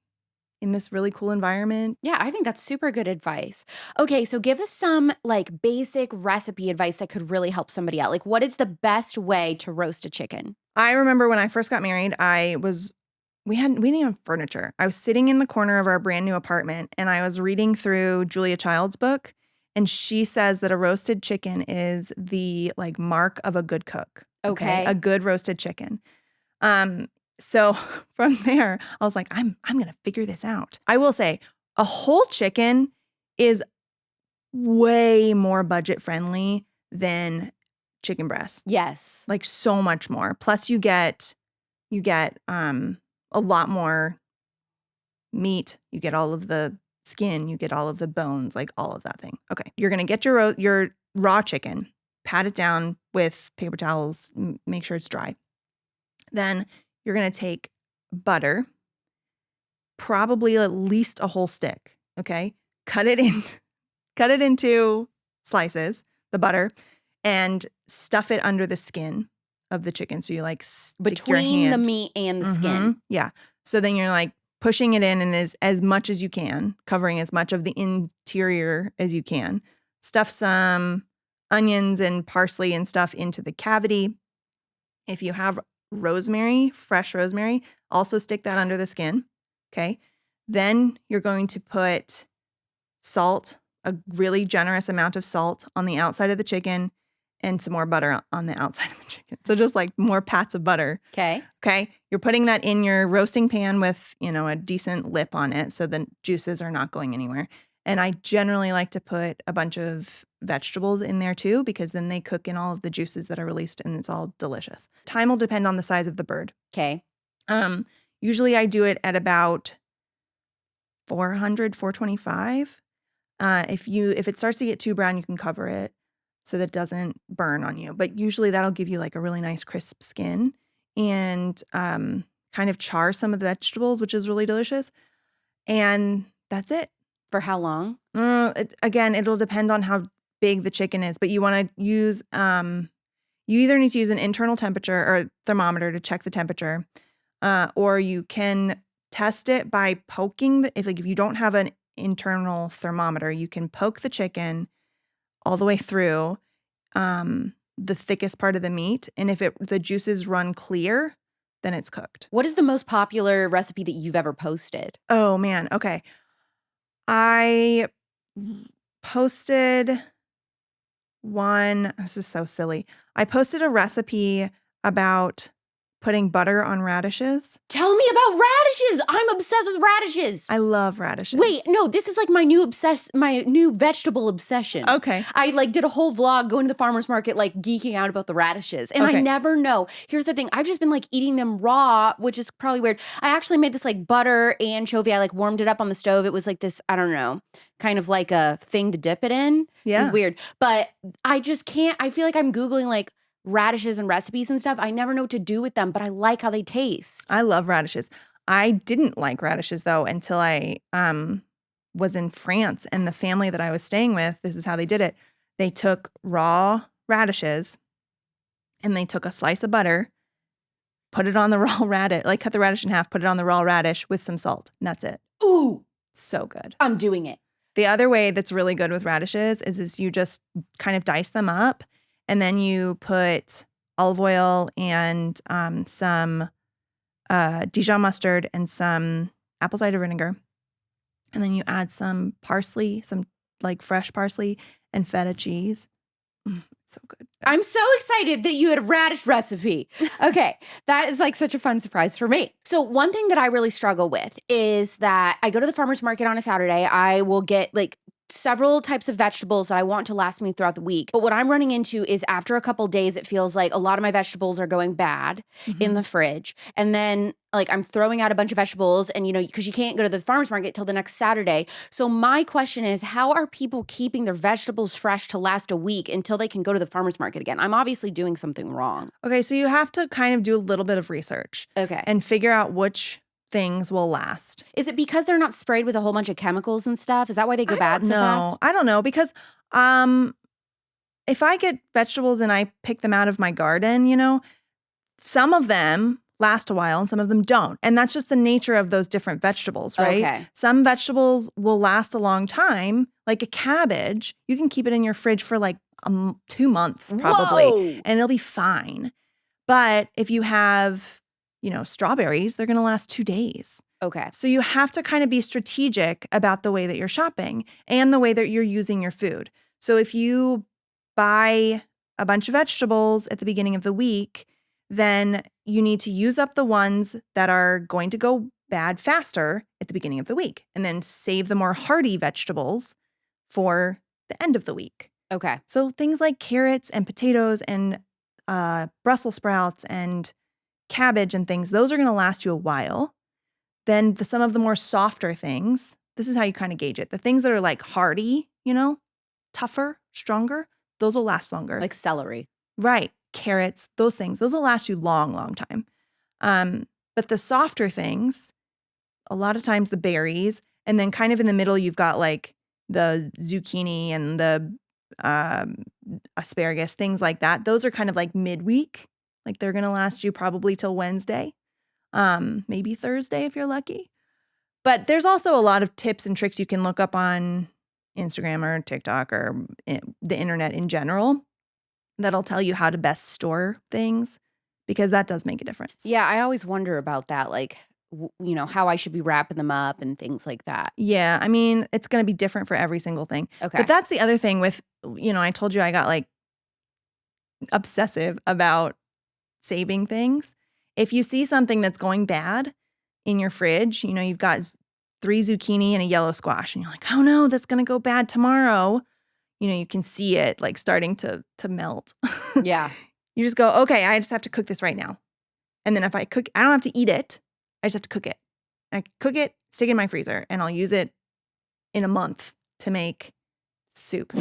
Speaker 2: in this really cool environment.
Speaker 1: Yeah, I think that's super good advice. Okay, so give us some like basic recipe advice that could really help somebody out. Like, what is the best way to roast a chicken?
Speaker 2: I remember when I first got married, we didn't even have furniture. I was sitting in the corner of our brand new apartment, and I was reading through Julia Child's book, and she says that a roasted chicken is the like mark of a good cook.
Speaker 1: Okay.
Speaker 2: A good roasted chicken. So from there, I was like, I'm going to figure this out. I will say a whole chicken is way more budget friendly than chicken breasts.
Speaker 1: Yes.
Speaker 2: Like so much more. Plus you get a lot more meat. You get all of the skin, you get all of the bones, like all of that thing. Okay. You're going to get your raw chicken, pat it down with paper towels, make sure it's dry. Then you're going to take butter, probably at least a whole stick, okay? Cut it into slices, the butter, and stuff it under the skin of the chicken. So you like stick your hand
Speaker 1: between the meat and the skin.
Speaker 2: Yeah. So then you're like pushing it in and as much as you can, covering as much of the interior as you can. Stuff some onions and parsley and stuff into the cavity. If you have rosemary, fresh rosemary, also stick that under the skin. Okay. Then you're going to put salt, a really generous amount of salt on the outside of the chicken, and some more butter on the outside of the chicken. So just like more pats of butter.
Speaker 1: Okay.
Speaker 2: Okay. You're putting that in your roasting pan with, a decent lip on it so the juices are not going anywhere. And I generally like to put a bunch of vegetables in there too, because then they cook in all of the juices that are released and it's all delicious. Time will depend on the size of the bird.
Speaker 1: Okay.
Speaker 2: Usually I do it at about 400, 425. If it starts to get too brown, you can cover it so that it doesn't burn on you. But usually that'll give you like a really nice crisp skin and kind of char some of the vegetables, which is really delicious. And that's it.
Speaker 1: For how long?
Speaker 2: Again, it'll depend on how big the chicken is, but you want to use, you either need to use an internal temperature or thermometer to check the temperature, or you can test it by poking, if you don't have an internal thermometer, you can poke the chicken all the way through the thickest part of the meat. And if the juices run clear, then it's cooked.
Speaker 1: What is the most popular recipe that you've ever posted?
Speaker 2: Oh, man. Okay. I posted one. This is so silly. I posted a recipe about putting butter on radishes.
Speaker 1: Tell me about radishes. I'm obsessed with radishes.
Speaker 2: I love radishes.
Speaker 1: Wait, no, this is like my new vegetable obsession.
Speaker 2: Okay.
Speaker 1: I did a whole vlog going to the farmer's market, geeking out about the radishes. And
Speaker 2: Okay.
Speaker 1: I never know. Here's the thing. I've just been eating them raw, which is probably weird. I actually made this butter anchovy. I warmed it up on the stove. It was this, I don't know, kind of like a thing to dip it in.
Speaker 2: Yeah.
Speaker 1: It was weird. But I just can't, I feel like I'm Googling radishes and recipes and stuff. I never know what to do with them, but I like how they taste.
Speaker 2: I love radishes. I didn't like radishes though until I was in France, and the family that I was staying with, this is how they did it. They took raw radishes and they took a slice of butter, put it on the raw radish, cut the radish in half, put it on the raw radish with some salt, and that's it.
Speaker 1: Ooh,
Speaker 2: So good.
Speaker 1: I'm doing it.
Speaker 2: The other way that's really good with radishes is you just kind of dice them up, and then you put olive oil and some Dijon mustard and some apple cider vinegar. And then you add some parsley, some fresh parsley and feta cheese. So good.
Speaker 1: I'm so excited that you had a radish recipe. Okay, that is such a fun surprise for me. So one thing that I really struggle with is that I go to the farmer's market on a Saturday. I will get several types of vegetables that I want to last me throughout the week. But what I'm running into is after a couple days, it feels like a lot of my vegetables are going bad in the fridge. And then I'm throwing out a bunch of vegetables and, because you can't go to the farmer's market till the next Saturday. So my question is, how are people keeping their vegetables fresh to last a week until they can go to the farmer's market again? I'm obviously doing something wrong.
Speaker 2: Okay, so you have to kind of do a little bit of research.
Speaker 1: Okay.
Speaker 2: And figure out which things will last.
Speaker 1: Is it because they're not sprayed with a whole bunch of chemicals and stuff? Is that why they go bad so fast?
Speaker 2: I don't know, because if I get vegetables and I pick them out of my garden, some of them last a while and some of them don't. And that's just the nature of those different vegetables, right?
Speaker 1: Okay.
Speaker 2: Some vegetables will last a long time, like a cabbage. You can keep it in your fridge for 2 months probably,
Speaker 1: Whoa!
Speaker 2: and it'll be fine. But if you have strawberries, they're going to last 2 days.
Speaker 1: Okay.
Speaker 2: So you have to kind of be strategic about the way that you're shopping and the way that you're using your food. So if you buy a bunch of vegetables at the beginning of the week, then you need to use up the ones that are going to go bad faster at the beginning of the week, and then save the more hardy vegetables for the end of the week.
Speaker 1: Okay.
Speaker 2: So things like carrots and potatoes and Brussels sprouts and cabbage and things, those are going to last you a while. Then some of the more softer things, this is how you kind of gauge it. The things that are hardy, tougher, stronger, those will last longer.
Speaker 1: Like celery.
Speaker 2: Right. Carrots, those things, those will last you long, long time. But the softer things, a lot of times the berries, and then kind of in the middle, you've got the zucchini and the asparagus, things like that. Those are kind of midweek. They're going to last you probably till Wednesday, maybe Thursday if you're lucky. But there's also a lot of tips and tricks you can look up on Instagram or TikTok or the internet in general that'll tell you how to best store things, because that does make a difference.
Speaker 1: Yeah, I always wonder about that, like, how I should be wrapping them up and things like that.
Speaker 2: Yeah, I mean, it's going to be different for every single thing.
Speaker 1: Okay.
Speaker 2: But that's the other thing with, I told you I got like obsessive about saving things. If you see something that's going bad in your fridge, you've got 3 zucchini and a yellow squash, and you're like, oh no, that's going to go bad tomorrow. You can see it like starting to melt.
Speaker 1: Yeah.
Speaker 2: You just go, okay, I just have to cook this right now. And then if I cook, I don't have to eat it. I just have to cook it. I cook it, stick it in my freezer, and I'll use it in a month to make soup.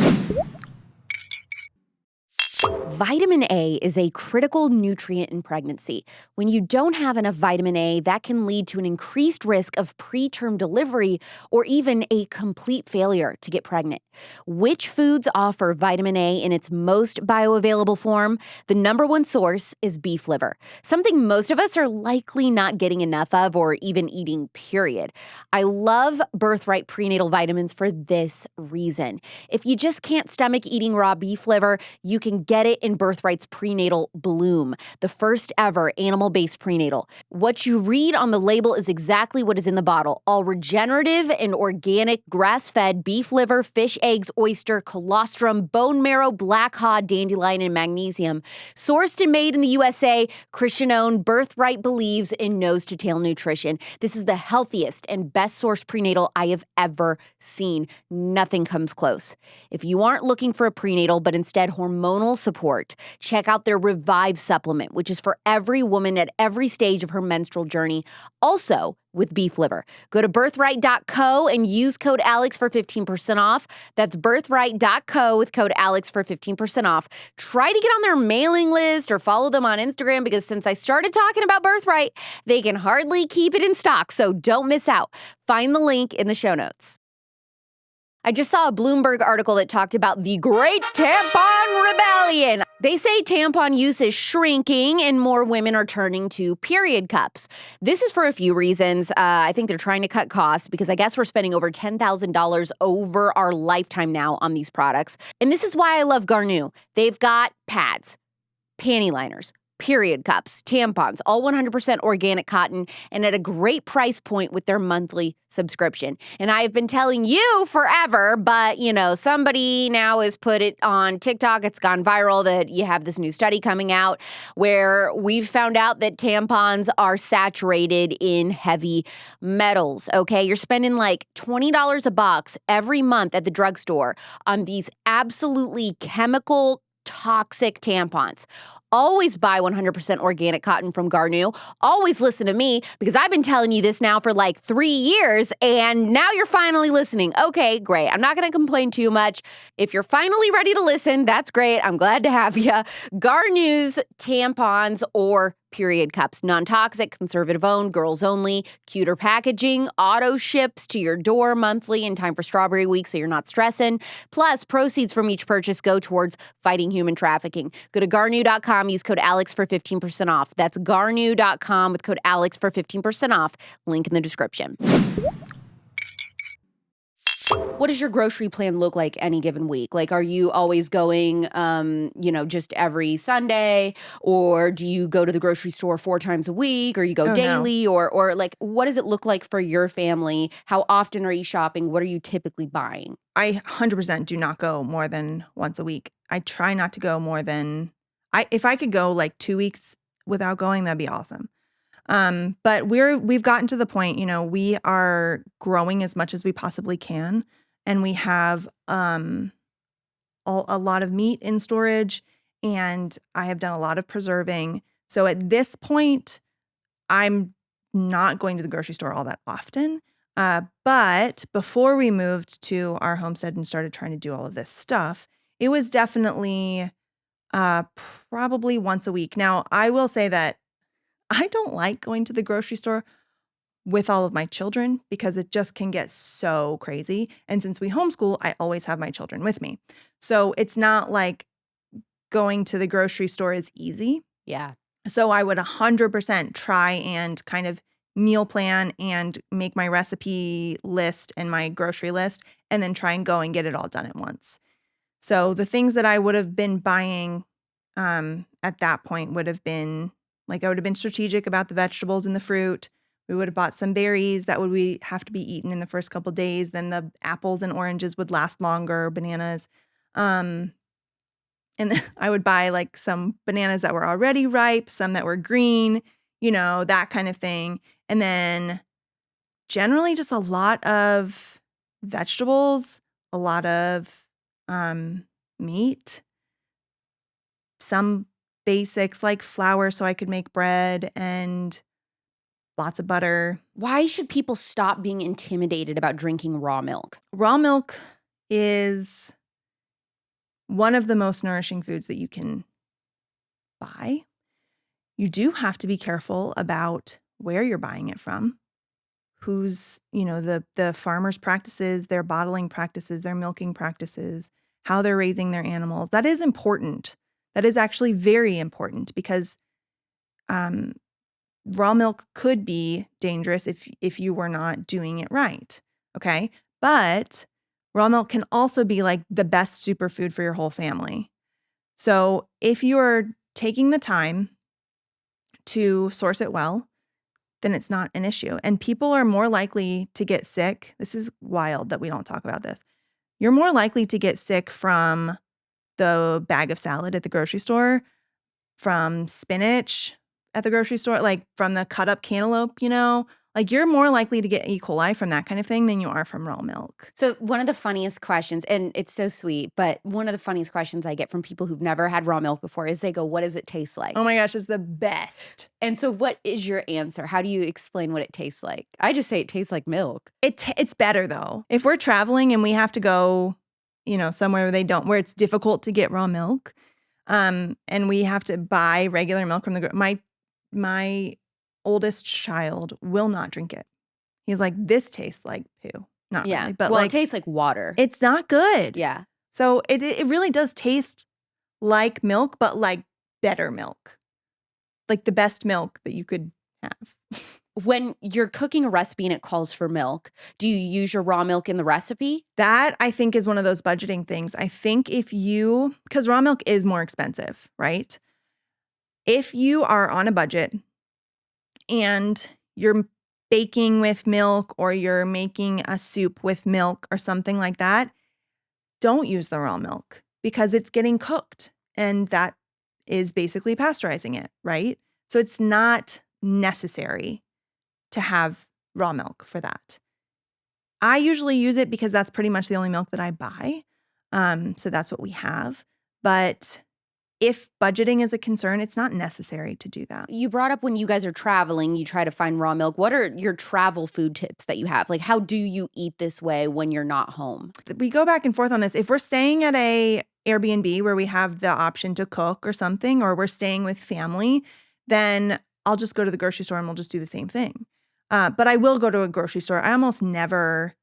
Speaker 1: Vitamin A is a critical nutrient in pregnancy. When you don't have enough vitamin A, that can lead to an increased risk of preterm delivery or even a complete failure to get pregnant. Which foods offer vitamin A in its most bioavailable form? The number one source is beef liver, something most of us are likely not getting enough of or even eating, period. I love Birthright prenatal vitamins for this reason. If you just can't stomach eating raw beef liver, you can get it in Birthright's prenatal Bloom, the first ever animal-based prenatal. What you read on the label is exactly what is in the bottle. All regenerative and organic grass-fed beef liver, fish eggs, oyster, colostrum, bone marrow, black cod, dandelion, and magnesium. Sourced and made in the USA, Christian-owned, Birthright believes in nose-to-tail nutrition. This is the healthiest and best-sourced prenatal I have ever seen. Nothing comes close. If you aren't looking for a prenatal, but instead hormonal support, check out their Revive supplement, which is for every woman at every stage of her menstrual journey, also with beef liver. Go to birthright.co and use code Alex for 15% off. That's birthright.co with code Alex for 15% off. Try to get on their mailing list or follow them on Instagram, because since I started talking about Birthright, they can hardly keep it in stock, so don't miss out. Find the link in the show notes. I just saw a Bloomberg article that talked about the Great Tampon Rebellion. They say tampon use is shrinking and more women are turning to period cups. This is for a few reasons. I think they're trying to cut costs because I guess we're spending over $10,000 over our lifetime now on these products. And this is why I love Garnuu. They've got pads, panty liners, period cups, tampons, all 100% organic cotton, and at a great price point with their monthly subscription. And I've been telling you forever, but somebody now has put it on TikTok. It's gone viral that you have this new study coming out where we've found out that tampons are saturated in heavy metals. Okay, you're spending like $20 a box every month at the drugstore on these absolutely chemical toxic tampons. Always buy 100% organic cotton from Garnuu. Always listen to me, because I've been telling you this now for like 3 years, and now you're finally listening. Okay, great. I'm not going to complain too much. If you're finally ready to listen, that's great. I'm glad to have you. Garnuu's tampons or period cups, non-toxic, conservative-owned, girls-only, cuter packaging, auto ships to your door monthly in time for Strawberry Week, so you're not stressing. Plus, proceeds from each purchase go towards fighting human trafficking. Go to Garnuu.com, use code Alex for 15% off. That's Garnuu.com with code Alex for 15% off. Link in the description. What does your grocery plan look like any given week? Like, are you always going, just every Sunday? Or do you go to the grocery store 4 times a week? Or you go daily?
Speaker 2: No.
Speaker 1: Or like, what does it look like for your family? How often are you shopping? What are you typically buying?
Speaker 2: I 100% do not go more than once a week. I try not to go more than, if I could go like 2 weeks without going, that'd be awesome. But we've gotten to the point, we are growing as much as we possibly can. And we have a lot of meat in storage, and I have done a lot of preserving. So at this point, I'm not going to the grocery store all that often. But before we moved to our homestead and started trying to do all of this stuff, it was definitely probably once a week. Now, I will say that I don't like going to the grocery store with all of my children because it just can get so crazy. And since we homeschool, I always have my children with me. So it's not like going to the grocery store is easy.
Speaker 1: Yeah.
Speaker 2: So I would 100% try and kind of meal plan and make my recipe list and my grocery list and then try and go and get it all done at once. So the things that I would have been buying at that point would have been like I would have been strategic about the vegetables and the fruit. We would have bought some berries that would have to be eaten in the first couple days. Then the apples and oranges would last longer, bananas. And then I would buy like some bananas that were already ripe, some that were green, that kind of thing. And then generally just a lot of vegetables, a lot of meat, some basics like flour so I could make bread, and lots of butter.
Speaker 1: Why should people stop being intimidated about drinking raw milk?
Speaker 2: Raw milk is one of the most nourishing foods that you can buy. You do have to be careful about where you're buying it from, who's, the farmers' practices, their bottling practices, their milking practices, how they're raising their animals. That is important. That is actually very important because raw milk could be dangerous if you were not doing it right, okay? But raw milk can also be like the best superfood for your whole family. So if you're taking the time to source it well, then it's not an issue. And people are more likely to get sick. This is wild that we don't talk about this. You're more likely to get sick from the bag of salad at the grocery store, from spinach at the grocery store, like from the cut up cantaloupe, like you're more likely to get E. coli from that kind of thing than you are from raw milk.
Speaker 1: So one of the funniest questions, and it's so sweet, but one of the funniest questions I get from people who've never had raw milk before is they go, what does it taste like?
Speaker 2: Oh my gosh, it's the best.
Speaker 1: And so what is your answer? How do you explain what it tastes like? I just say it tastes like milk.
Speaker 2: It's better though. If we're traveling and we have to go, somewhere where it's difficult to get raw milk, and we have to buy regular milk from my oldest child will not drink it. He's like, this tastes like poo. Not really, but
Speaker 1: it tastes like water.
Speaker 2: It's not good.
Speaker 1: Yeah.
Speaker 2: So it really does taste like milk, but like better milk. Like the best milk that you could have.
Speaker 1: When you're cooking a recipe and it calls for milk, do you use your raw milk in the recipe?
Speaker 2: That I think is one of those budgeting things. I think because raw milk is more expensive, right? If you are on a budget and you're baking with milk or you're making a soup with milk or something like that, don't use the raw milk because it's getting cooked and that is basically pasteurizing it, right? So it's not necessary to have raw milk for that. I usually use it because that's pretty much the only milk that I buy. So that's what we have. But if budgeting is a concern, it's not necessary to do that.
Speaker 1: You brought up when you guys are traveling, you try to find raw milk. What are your travel food tips that you have? Like, how do you eat this way when you're not home?
Speaker 2: We go back and forth on this. If we're staying at a Airbnb where we have the option to cook or something, or we're staying with family, then I'll just go to the grocery store and we'll just do the same thing. But I will go to a grocery store. I almost never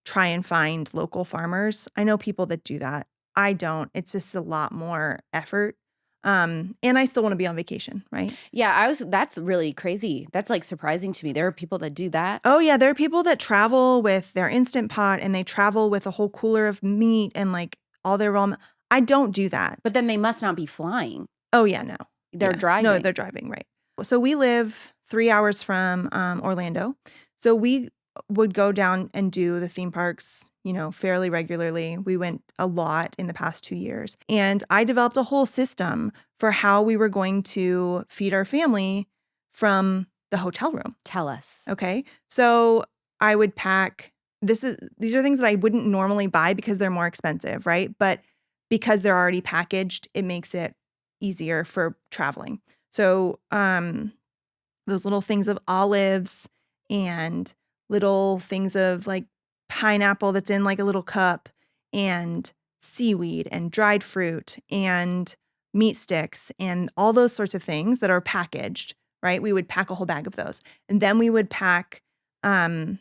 Speaker 2: try and find local farmers. I know people that do that. I don't. It's just a lot more effort. And I still want to be on vacation, right?
Speaker 1: Yeah, that's really crazy. That's like surprising to me. There are people that do that.
Speaker 2: Oh yeah, there are people that travel with their Instant Pot and they travel with a whole cooler of meat and like all their raw. I don't do that.
Speaker 1: But then they must not be flying.
Speaker 2: Oh yeah, no.
Speaker 1: They're driving.
Speaker 2: No, they're driving, right. So we live 3 hours from Orlando. So we would go down and do the theme parks, fairly regularly. We went a lot in the past 2 years. And I developed a whole system for how we were going to feed our family from the hotel room.
Speaker 1: Tell us.
Speaker 2: Okay. So I would pack, these are things that I wouldn't normally buy because they're more expensive, right? But because they're already packaged, it makes it easier for traveling. So those little things of olives and little things of like pineapple that's in like a little cup and seaweed and dried fruit and meat sticks and all those sorts of things that are packaged, right? We would pack a whole bag of those. And then we would pack, we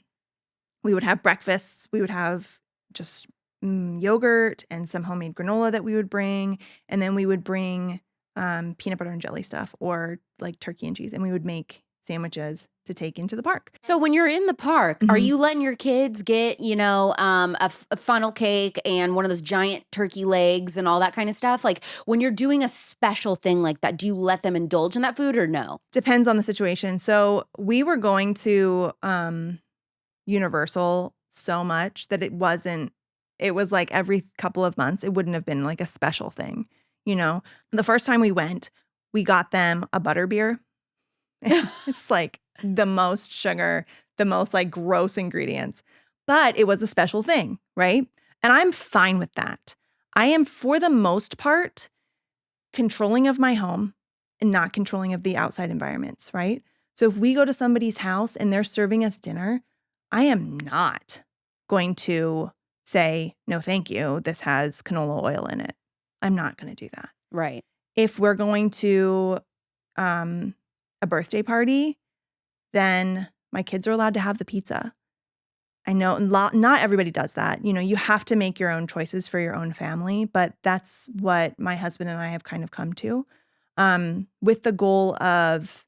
Speaker 2: would have breakfasts. We would have just yogurt and some homemade granola that we would bring. And then we would bring peanut butter and jelly stuff or like turkey and cheese. And we would make sandwiches to take into the park.
Speaker 1: So when you're in the park, are you letting your kids get, a funnel cake and one of those giant turkey legs and all that kind of stuff? Like when you're doing a special thing like that, do you let them indulge in that food or no?
Speaker 2: Depends on the situation. So we were going to Universal so much that it was like every couple of months. It wouldn't have been like a special thing, The first time we went, we got them a butterbeer. It's like the most sugar, the most like gross ingredients, but it was a special thing, right? And I'm fine with that. I am, for the most part, controlling of my home and not controlling of the outside environments, right? So if we go to somebody's house and they're serving us dinner, I am not going to say, no, thank you, this has canola oil in it. I'm not going to do that.
Speaker 1: Right.
Speaker 2: If we're going to a birthday party, then my kids are allowed to have the pizza. I know not everybody does that. You have to make your own choices for your own family, but that's what my husband and I have kind of come to, with the goal of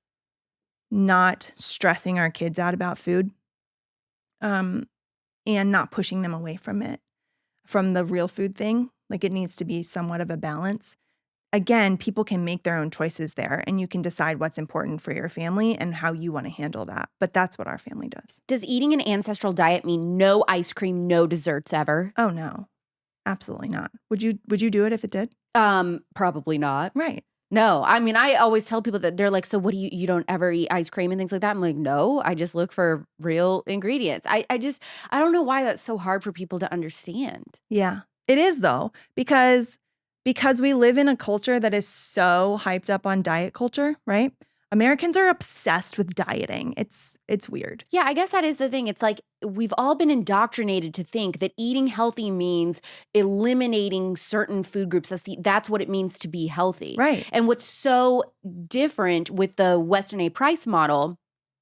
Speaker 2: not stressing our kids out about food, and not pushing them away from the real food thing. Like it needs to be somewhat of a balance. Again, people can make their own choices there, and you can decide what's important for your family and how you want to handle that. But that's what our family does.
Speaker 1: Does eating an ancestral diet mean no ice cream, no desserts ever?
Speaker 2: Oh, no. Absolutely not. Would you do it if it did?
Speaker 1: Probably not.
Speaker 2: Right.
Speaker 1: No, I mean, I always tell people that they're like, so what do you don't ever eat ice cream and things like that? I'm like, no, I just look for real ingredients. I don't know why that's so hard for people to understand.
Speaker 2: Yeah, it is though, because we live in a culture that is so hyped up on diet culture, right? Americans are obsessed with dieting. It's weird.
Speaker 1: Yeah, I guess that is the thing. It's like we've all been indoctrinated to think that eating healthy means eliminating certain food groups. That's what it means to be healthy.
Speaker 2: Right.
Speaker 1: And what's so different with the Weston A. Price model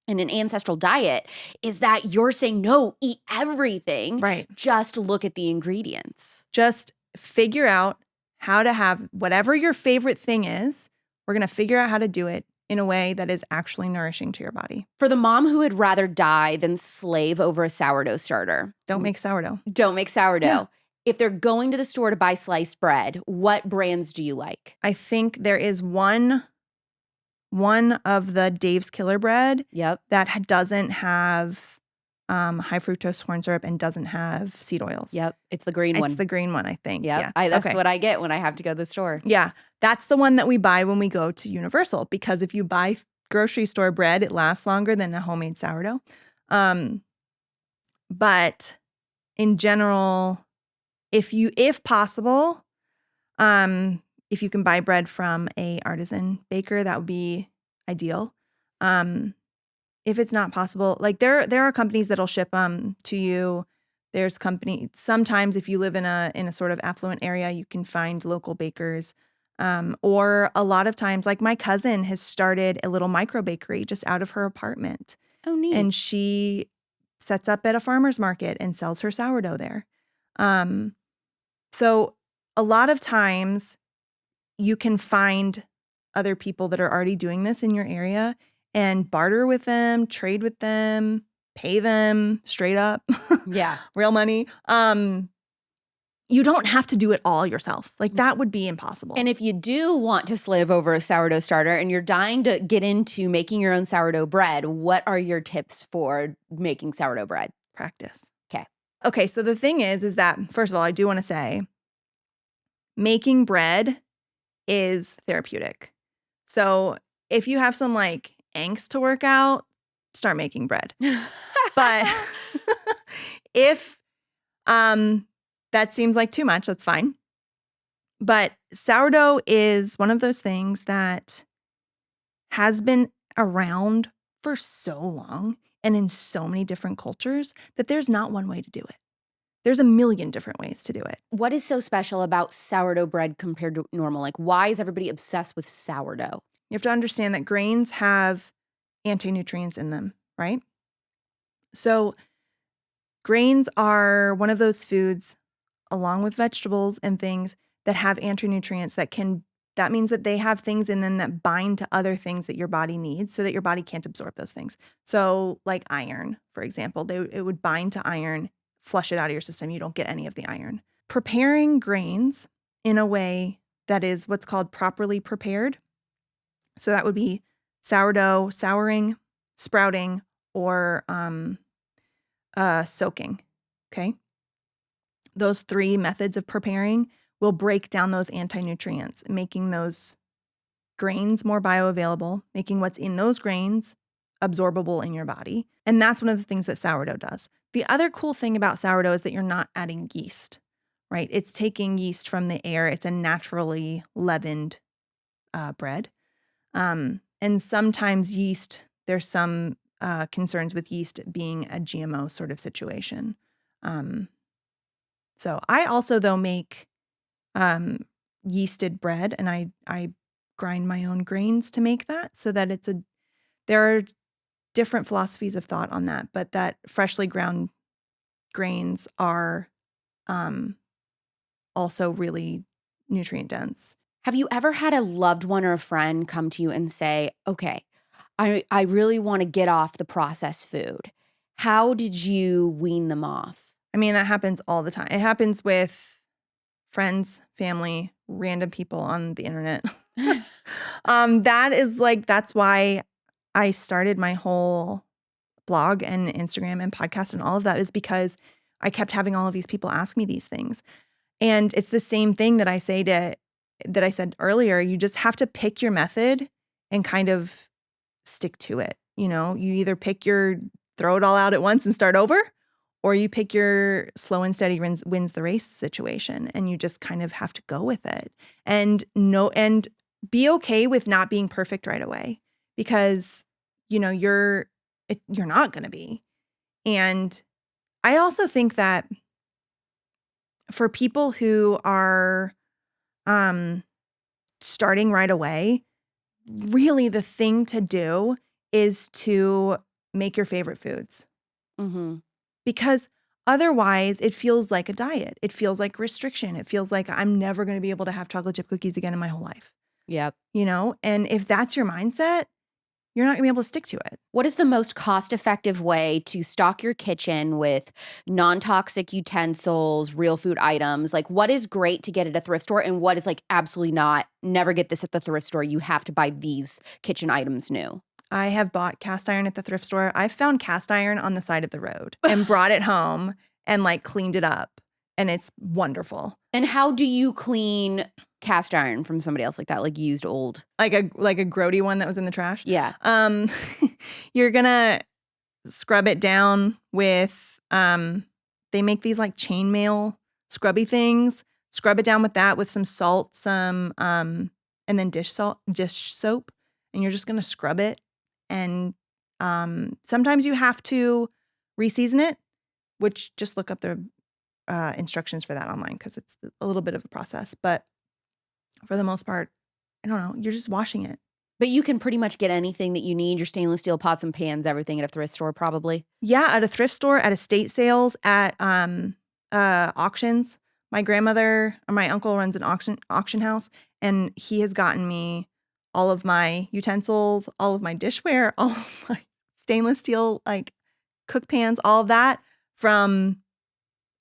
Speaker 1: and an ancestral diet is that you're saying, no, eat everything.
Speaker 2: Right.
Speaker 1: Just look at the ingredients.
Speaker 2: Just figure out how to have whatever your favorite thing is. We're going to figure out how to do it in a way that is actually nourishing to your body.
Speaker 1: For the mom who would rather die than slave over a sourdough starter.
Speaker 2: Don't make sourdough.
Speaker 1: Don't make sourdough.
Speaker 2: Yeah.
Speaker 1: If they're going to the store to buy sliced bread, what brands do you like?
Speaker 2: I think there is one of the Dave's Killer Bread that doesn't have high fructose corn syrup and doesn't have seed oils.
Speaker 1: Yep. It's the green one.
Speaker 2: It's the green one, I think.
Speaker 1: Yep.
Speaker 2: Yeah.
Speaker 1: That's what I get when I have to go to the store.
Speaker 2: Yeah. That's the one that we buy when we go to Universal, because if you buy grocery store bread, it lasts longer than a homemade sourdough. But in general, if possible, if you can buy bread from a artisan baker, that would be ideal. If it's not possible, like there are companies that'll ship to you. There's sometimes if you live in a sort of affluent area, you can find local bakers. Or a lot of times, like my cousin has started a little micro bakery just out of her apartment.
Speaker 1: Oh, neat.
Speaker 2: And she sets up at a farmer's market and sells her sourdough there. So a lot of times you can find other people that are already doing this in your area and barter with them, trade with them, pay them straight up.
Speaker 1: Yeah.
Speaker 2: Real money. You don't have to do it all yourself. Like that would be impossible.
Speaker 1: And if you do want to slave over a sourdough starter and you're dying to get into making your own sourdough bread, what are your tips for making sourdough bread?
Speaker 2: Practice.
Speaker 1: Okay.
Speaker 2: So the thing is that, first of all, I do want to say making bread is therapeutic. So if you have some like angst to work out, start making bread. But if that seems like too much, that's fine. But sourdough is one of those things that has been around for so long and in so many different cultures that there's not one way to do it. There's a million different ways to do it.
Speaker 1: What is so special about sourdough bread compared to normal? Like, why is everybody obsessed with sourdough?
Speaker 2: You have to understand that grains have anti-nutrients in them, right? So grains are one of those foods, along with vegetables and things, that have anti-nutrients that can that means that they have things in them that bind to other things that your body needs so that your body can't absorb those things. So like iron, for example, it would bind to iron, flush it out of your system. You don't get any of the iron. Preparing grains in a way that is what's called properly prepared. So that would be sourdough, souring, sprouting, or soaking. Okay. Those 3 methods of preparing will break down those anti-nutrients, making those grains more bioavailable, making what's in those grains absorbable in your body. And that's one of the things that sourdough does. The other cool thing about sourdough is that you're not adding yeast, right? It's taking yeast from the air. It's a naturally leavened bread. And sometimes yeast, there's some concerns with yeast being a GMO sort of situation. So I also, though, make yeasted bread, and I grind my own grains to make that so that there are different philosophies of thought on that, but that freshly ground grains are also really nutrient dense.
Speaker 1: Have you ever had a loved one or a friend come to you and say, okay, I really want to get off the processed food? How did you wean them off?
Speaker 2: I mean, that happens all the time. It happens with friends, family, random people on the internet. That's why I started my whole blog and Instagram and podcast and all of that, is because I kept having all of these people ask me these things. And it's the same thing that I said earlier. You just have to pick your method and kind of stick to it. You know, you either throw it all out at once and start over, or you pick your slow and steady wins the race situation, and you just kind of have to go with it. And be okay with not being perfect right away, because you're not going to be. And I also think that for people who are starting right away, really the thing to do is to make your favorite foods.
Speaker 1: Mm-hmm.
Speaker 2: Because otherwise it feels like a diet. It feels like restriction. It feels like I'm never going to be able to have chocolate chip cookies again in my whole life.
Speaker 1: Yep.
Speaker 2: And if that's your mindset, you're not going to be able to stick to it.
Speaker 1: What is the most cost-effective way to stock your kitchen with non-toxic utensils, real food items? Like, what is great to get at a thrift store, and what is like absolutely not, never get this at the thrift store. You have to buy these kitchen items new.
Speaker 2: I have bought cast iron at the thrift store. I found cast iron on the side of the road and brought it home and cleaned it up, and it's wonderful.
Speaker 1: And how do you clean cast iron from somebody else like that, like used old?
Speaker 2: Like a grody one that was in the trash?
Speaker 1: Yeah.
Speaker 2: You're gonna scrub it down with they make these chainmail scrubby things. Scrub it down with that, with some salt, and then dish soap, and you're just gonna scrub it. And sometimes you have to reseason it, which just look up the instructions for that online, because it's a little bit of a process. But for the most part, I don't know, you're just washing it.
Speaker 1: But you can pretty much get anything that you need, your stainless steel pots and pans, everything at a thrift store probably.
Speaker 2: Yeah, at a thrift store, at estate sales, at auctions. My uncle runs an auction house, and he has gotten me all of my utensils, all of my dishware, all of my stainless steel cook pans, all of that from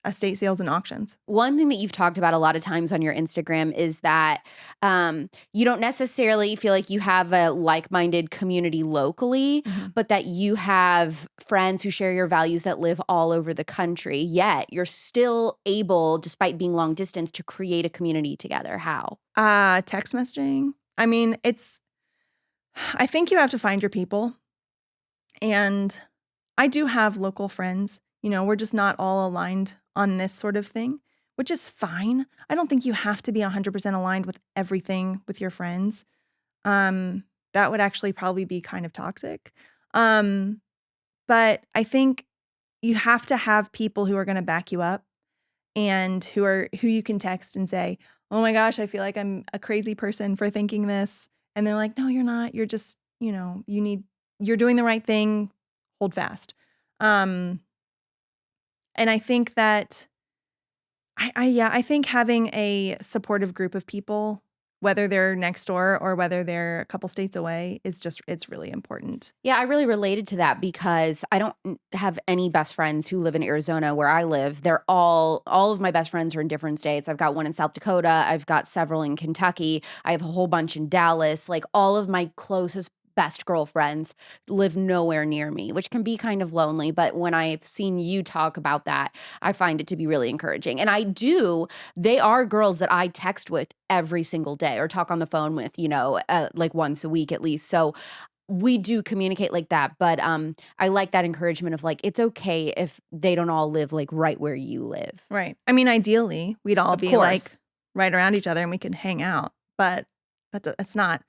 Speaker 2: estate sales and auctions.
Speaker 1: One thing that you've talked about a lot of times on your Instagram is that you don't necessarily feel like you have a like-minded community locally, but that you have friends who share your values that live all over the country, yet you're still able, despite being long distance, to create a community together. How?
Speaker 2: Text messaging. I mean, I think you have to find your people. And I do have local friends. We're just not all aligned on this sort of thing, which is fine. I don't think you have to be 100% aligned with everything with your friends. That would actually probably be kind of toxic. But I think you have to have people who are going to back you up, and who you can text and say, oh my gosh, I feel like I'm a crazy person for thinking this. And they're like, no, you're not. You're just, you're doing the right thing. Hold fast. And I think that I think having a supportive group of people whether they're next door or whether they're a couple states away, it's really important.
Speaker 1: Yeah, I really related to that because I don't have any best friends who live in Arizona where I live. They're all of my best friends are in different states. I've got one in South Dakota. I've got several in Kentucky. I have a whole bunch in Dallas. Like all of my closest best girlfriends live nowhere near me, which can be kind of lonely. But when I've seen you talk about that, I find it to be really encouraging. And they are girls that I text with every single day or talk on the phone with, like once a week at least. So we do communicate like that. But I like that encouragement of like, it's okay if they don't all live like right where you live.
Speaker 2: Right. I mean, ideally, we'd all
Speaker 1: Of
Speaker 2: be
Speaker 1: course.
Speaker 2: like right around each other and we could hang out. But that's not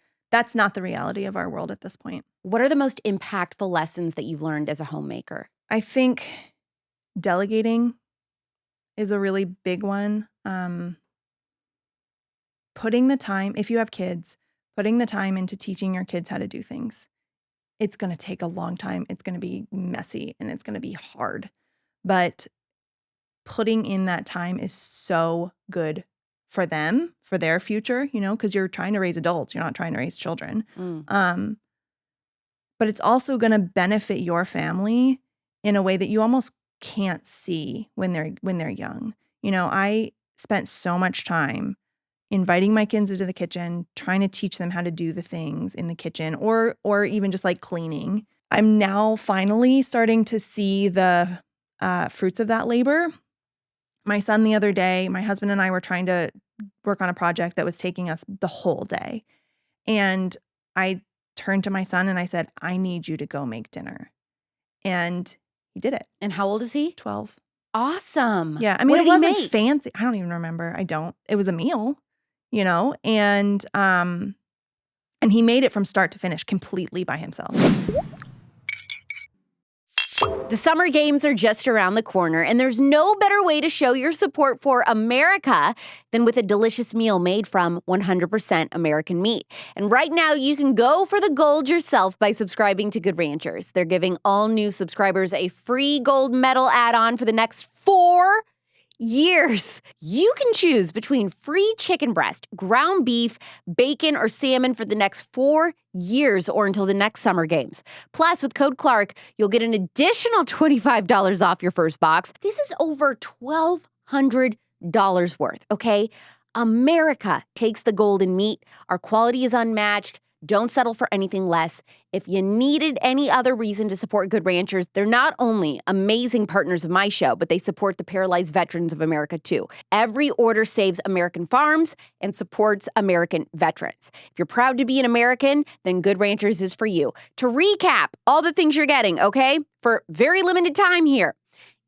Speaker 2: the reality of our world at this point.
Speaker 1: What are the most impactful lessons that you've learned as a homemaker?
Speaker 2: I think delegating is a really big one. Putting the time, if you have kids, putting the time into teaching your kids how to do things. It's going to take a long time. It's going to be messy and it's going to be hard. But putting in that time is so good for them, for their future, because you're trying to raise adults. You're not trying to raise children. But it's also going to benefit your family in a way that you almost can't see when they're young. I spent so much time inviting my kids into the kitchen, trying to teach them how to do the things in the kitchen or even just like cleaning. I'm now finally starting to see the fruits of that labor. My son the other day, my husband and I were trying to work on a project that was taking us the whole day. And I turned to my son and I said, I need you to go make dinner. And he did it.
Speaker 1: And how old is he?
Speaker 2: 12.
Speaker 1: Awesome.
Speaker 2: Yeah. I mean,
Speaker 1: What
Speaker 2: it
Speaker 1: did he
Speaker 2: wasn't
Speaker 1: make?
Speaker 2: fancy. I don't even remember. It was a meal, and he made it from start to finish completely by himself.
Speaker 1: The summer games are just around the corner, and there's no better way to show your support for America than with a delicious meal made from 100% American meat. And right now, you can go for the gold yourself by subscribing to Good Ranchers. They're giving all new subscribers a free gold medal add-on for the next 4 years. You can choose between free chicken breast, ground beef, bacon, or salmon for the next 4 years or until the next summer games. Plus, with code Clark, you'll get an additional $25 off your first box. This is over $1,200 worth, okay? America takes the golden meat. Our quality is unmatched. Don't settle for anything less. If you needed any other reason to support Good Ranchers, they're not only amazing partners of my show, but they support the paralyzed veterans of America too. Every order saves American farms and supports American veterans. If you're proud to be an American, then Good Ranchers is for you. To recap all the things you're getting, okay? For very limited time here.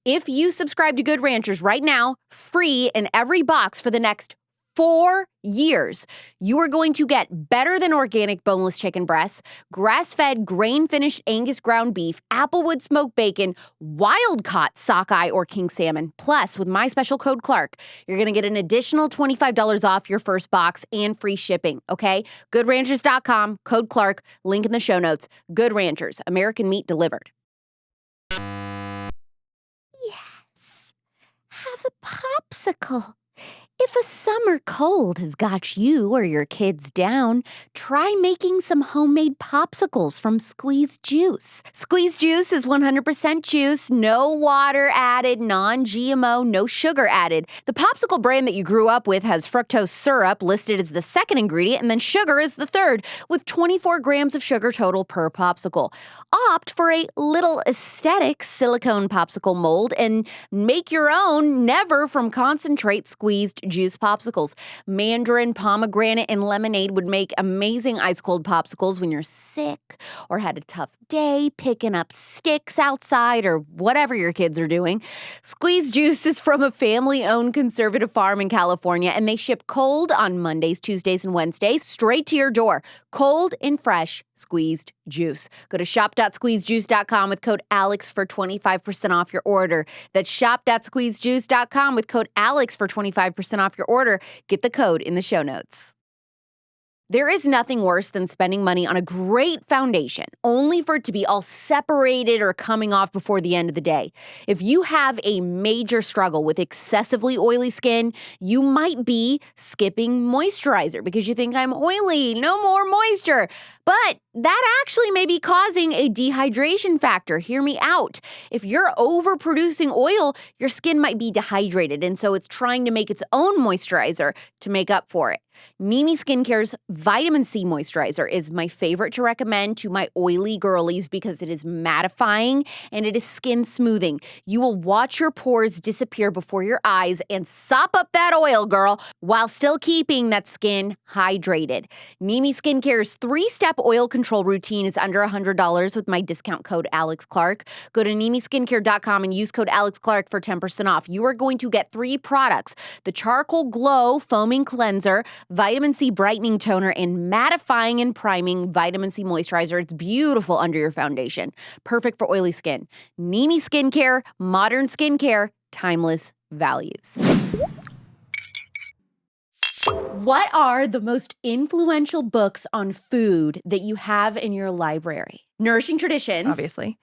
Speaker 1: If you subscribe to Good Ranchers right now, free in every box for the next 4 years, you are going to get better than organic boneless chicken breasts, grass-fed, grain-finished Angus ground beef, Applewood smoked bacon, wild-caught sockeye or king salmon. Plus, with my special code Clark, you're going to get an additional $25 off your first box and free shipping, okay? GoodRanchers.com, code Clark, link in the show notes. Good Ranchers, American meat delivered. Yes, have a popsicle. If a summer cold has got you or your kids down, try making some homemade popsicles from squeezed juice. Squeezed juice is 100% juice, no water added, non-GMO, no sugar added. The popsicle brand that you grew up with has fructose syrup listed as the second ingredient, and then sugar is the third, with 24 grams of sugar total per popsicle. Opt for a little aesthetic silicone popsicle mold and make your own never from concentrate squeezed juice popsicles. Mandarin, pomegranate, and lemonade would make amazing ice-cold popsicles when you're sick or had a tough day picking up sticks outside or whatever your kids are doing. Squeezed juice is from a family-owned conservative farm in California, and they ship cold on Mondays, Tuesdays, and Wednesdays straight to your door. Cold and fresh squeezed juice. Go to shop.squeezejuice.com with code ALEX for 25% off your order. That's shop.squeezejuice.com with code ALEX for 25% off your order. Get the code in the show notes. There is nothing worse than spending money on a great foundation, only for it to be all separated or coming off before the end of the day. If you have a major struggle with excessively oily skin, you might be skipping moisturizer because you think I'm oily, no more moisture. But that actually may be causing a dehydration factor. Hear me out. If you're overproducing oil, your skin might be dehydrated, and so it's trying to make its own moisturizer to make up for it. NimiSkincare's Vitamin C Moisturizer is my favorite to recommend to my oily girlies because it is mattifying and it is skin smoothing. You will watch your pores disappear before your eyes and sop up that oil, girl, while still keeping that skin hydrated. NimiSkincare's 3-step oil control routine is under $100 with my discount code AlexClark. Go to NimiSkincare.com and use code AlexClark for 10% off. You are going to get 3 products: the Charcoal Glow Foaming Cleanser, Vitamin C Brightening Toner, and Mattifying and Priming Vitamin C Moisturizer. It's beautiful under your foundation. Perfect for oily skin. NimiSkincare, modern skincare, timeless values. What are the most influential books on food that you have in your library? Nourishing Traditions.
Speaker 2: Obviously.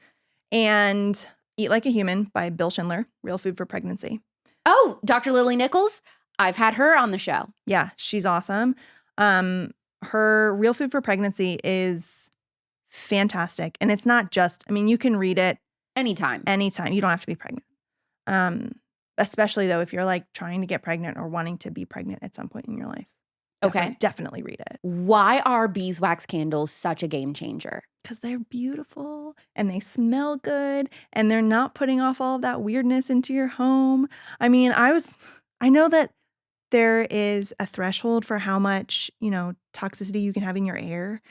Speaker 2: And Eat Like a Human by Bill Schindler, Real Food for Pregnancy.
Speaker 1: Oh, Dr. Lily Nichols. I've had her on the show.
Speaker 2: Yeah, she's awesome. Her Real Food for Pregnancy is fantastic. And it's not just, I mean, you can read it
Speaker 1: Anytime.
Speaker 2: You don't have to be pregnant. Especially though, if you're like trying to get pregnant or wanting to be pregnant at some point in your life.
Speaker 1: Okay.
Speaker 2: Definitely read it.
Speaker 1: Why are beeswax candles such a game changer?
Speaker 2: Because they're beautiful and they smell good and they're not putting off all of that weirdness into your home. I mean, I know that there is a threshold for how much, toxicity you can have in your air.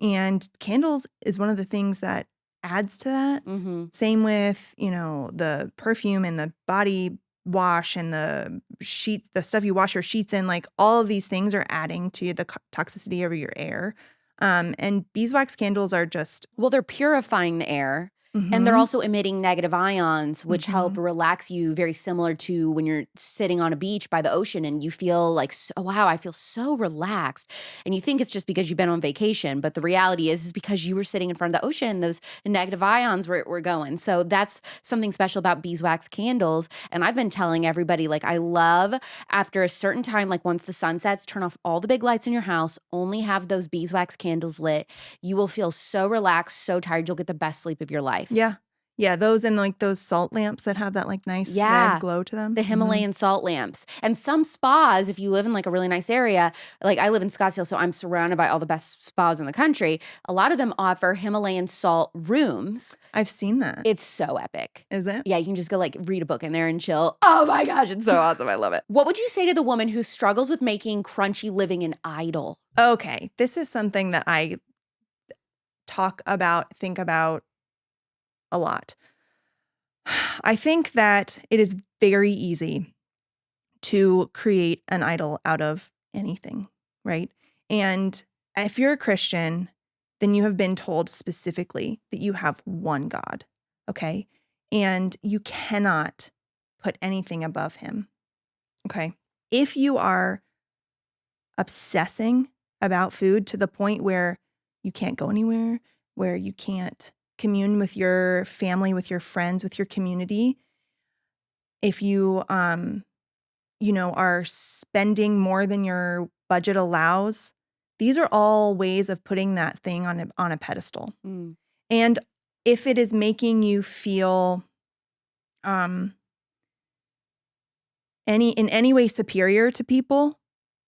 Speaker 2: And candles is one of the things that adds to that.
Speaker 1: Mm-hmm.
Speaker 2: Same with, the perfume and the body wash and the sheets, the stuff you wash your sheets in, like all of these things are adding to the toxicity of your air. And beeswax candles are just...
Speaker 1: Well, they're purifying the air.
Speaker 2: Mm-hmm.
Speaker 1: And they're also emitting negative ions, which help relax you, very similar to when you're sitting on a beach by the ocean and you feel like, oh, wow, I feel so relaxed. And you think it's just because you've been on vacation. But the reality is because you were sitting in front of the ocean, those negative ions were going. So that's something special about beeswax candles. And I've been telling everybody, like, I love after a certain time, like once the sun sets, turn off all the big lights in your house, only have those beeswax candles lit. You will feel so relaxed, so tired. You'll get the best sleep of your life.
Speaker 2: Yeah. Yeah, those and like those salt lamps that have that like nice red glow to them.
Speaker 1: The Himalayan salt lamps. And some spas, if you live in like a really nice area, like I live in Scottsdale, so I'm surrounded by all the best spas in the country. A lot of them offer Himalayan salt rooms.
Speaker 2: I've seen that.
Speaker 1: It's so epic.
Speaker 2: Is it?
Speaker 1: Yeah, you can just go like read a book in there and chill. Oh my gosh, it's so awesome. I love it. What would you say to the woman who struggles with making crunchy living an idol?
Speaker 2: Okay, this is something that I think about a lot. I think that it is very easy to create an idol out of anything, right? And if you're a Christian, then you have been told specifically that you have one God, okay? And you cannot put anything above him, okay? If you are obsessing about food to the point where you can't go anywhere, where you can't commune with your family, with your friends, with your community, if you, are spending more than your budget allows, these are all ways of putting that thing on a pedestal. Mm. And if it is making you feel in any way superior to people,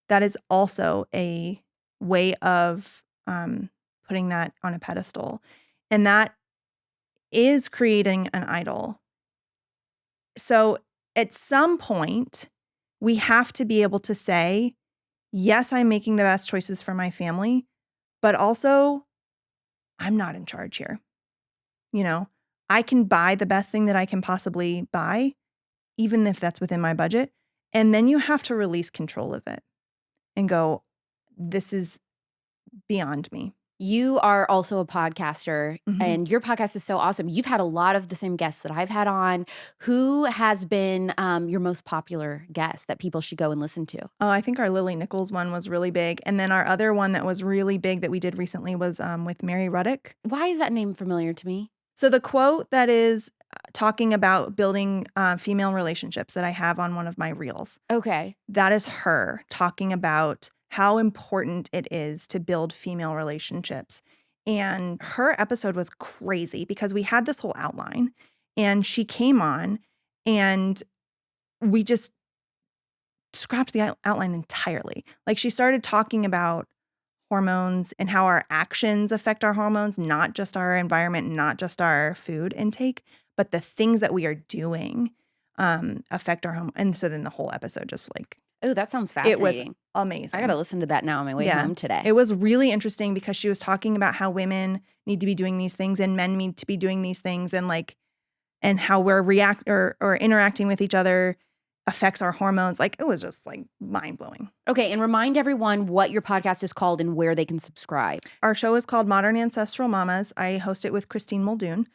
Speaker 2: that is also a way of putting that on a pedestal. And that is creating an idol. So at some point, we have to be able to say, yes, I'm making the best choices for my family, but also I'm not in charge here. I can buy the best thing that I can possibly buy, even if that's within my budget. And then you have to release control of it and go, this is beyond me.
Speaker 1: You are also a podcaster, and your podcast is so awesome. You've had a lot of the same guests that I've had on. Who has been your most popular guest that people should go and listen to?
Speaker 2: Oh, I think our Lily Nichols one was really big. And then our other one that was really big that we did recently was with Mary Ruddick.
Speaker 1: Why is that name familiar to me?
Speaker 2: So the quote that is talking about building female relationships that I have on one of my reels.
Speaker 1: Okay.
Speaker 2: That is her talking about how important it is to build female relationships. And her episode was crazy because we had this whole outline and she came on and we just scrapped the outline entirely. Like she started talking about hormones and how our actions affect our hormones, not just our environment, not just our food intake, but the things that we are doing affect our hormones. And so then the whole episode just like,
Speaker 1: oh, that sounds fascinating.
Speaker 2: It was amazing.
Speaker 1: I got to listen to that now on my way home today.
Speaker 2: It was really interesting because she was talking about how women need to be doing these things and men need to be doing these things and how we're or interacting with each other affects our hormones. Like it was just like mind blowing.
Speaker 1: Okay. And remind everyone what your podcast is called and where they can subscribe.
Speaker 2: Our show is called Modern Ancestral Mamas. I host it with Christine Muldoon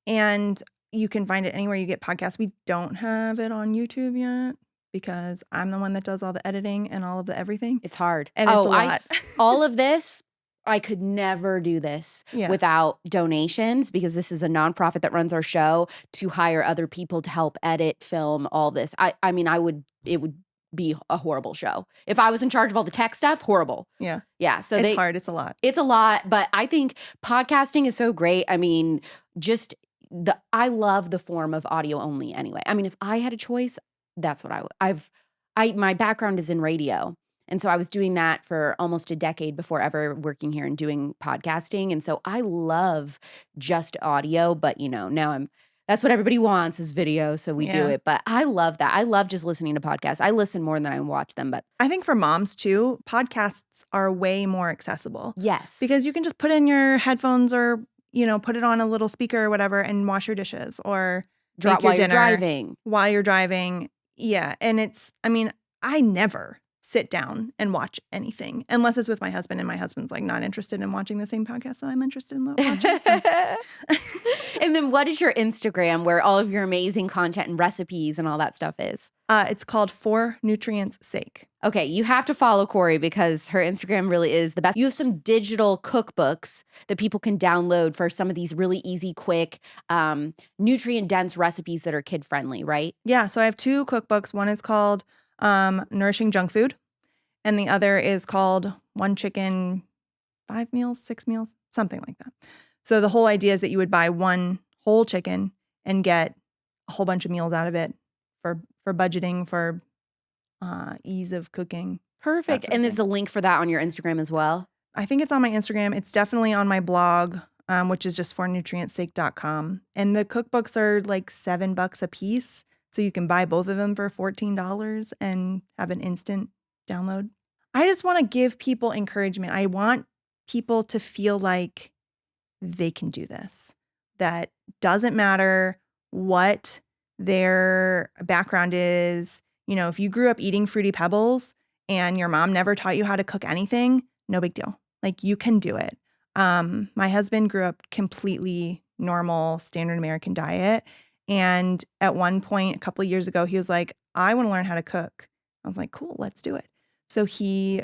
Speaker 2: and you can find it anywhere you get podcasts. We don't have it on YouTube yet because I'm the one that does all the editing and all of the everything.
Speaker 1: It's hard.
Speaker 2: And it's a lot.
Speaker 1: All of this, I could never do this without donations because this is a nonprofit that runs our show to hire other people to help edit, film, all this. I mean, it would be a horrible show. If I was in charge of all the tech stuff, horrible.
Speaker 2: Yeah.
Speaker 1: Yeah. So
Speaker 2: it's hard. It's a lot.
Speaker 1: It's a lot, but I think podcasting is so great. I mean, I love the form of audio only anyway. I mean, if I had a choice, that's what my background is in radio. And so I was doing that for almost a decade before ever working here and doing podcasting. And so I love just audio, but now that's what everybody wants is video. So we do it, but I love that. I love just listening to podcasts. I listen more than I watch them, but
Speaker 2: I think for moms too, podcasts are way more accessible.
Speaker 1: Yes.
Speaker 2: Because you can just put in your headphones or, put it on a little speaker or whatever and wash your dishes or make your dinner while you're driving. Yeah. And I never sit down and watch anything unless it's with my husband and my husband's like not interested in watching the same podcast that I'm interested in watching. So.
Speaker 1: And then what is your Instagram where all of your amazing content and recipes and all that stuff is?
Speaker 2: It's called For Nutrients' Sake.
Speaker 1: Okay, you have to follow Corey because her Instagram really is the best. You have some digital cookbooks that people can download for some of these really easy, quick, nutrient-dense recipes that are kid-friendly, right?
Speaker 2: Yeah, so I have 2 cookbooks. One is called Nourishing Junk Food, and the other is called 1 Chicken, 5 Meals, 6 Meals, something like that. So the whole idea is that you would buy 1 whole chicken and get a whole bunch of meals out of it for budgeting, for ease of cooking.
Speaker 1: Perfect. And there's the link for that on your Instagram as well?
Speaker 2: I think it's on my Instagram. It's definitely on my blog, which is just fornutrientsake.com. And the cookbooks are like $7 a piece. So you can buy both of them for $14 and have an instant download. I just want to give people encouragement. I want people to feel like they can do this. That doesn't matter what their background is. If you grew up eating Fruity Pebbles and your mom never taught you how to cook anything, no big deal. Like you can do it. My husband grew up completely normal, standard American diet. And at one point, a couple of years ago, he was like, I want to learn how to cook. I was like, cool, let's do it. So he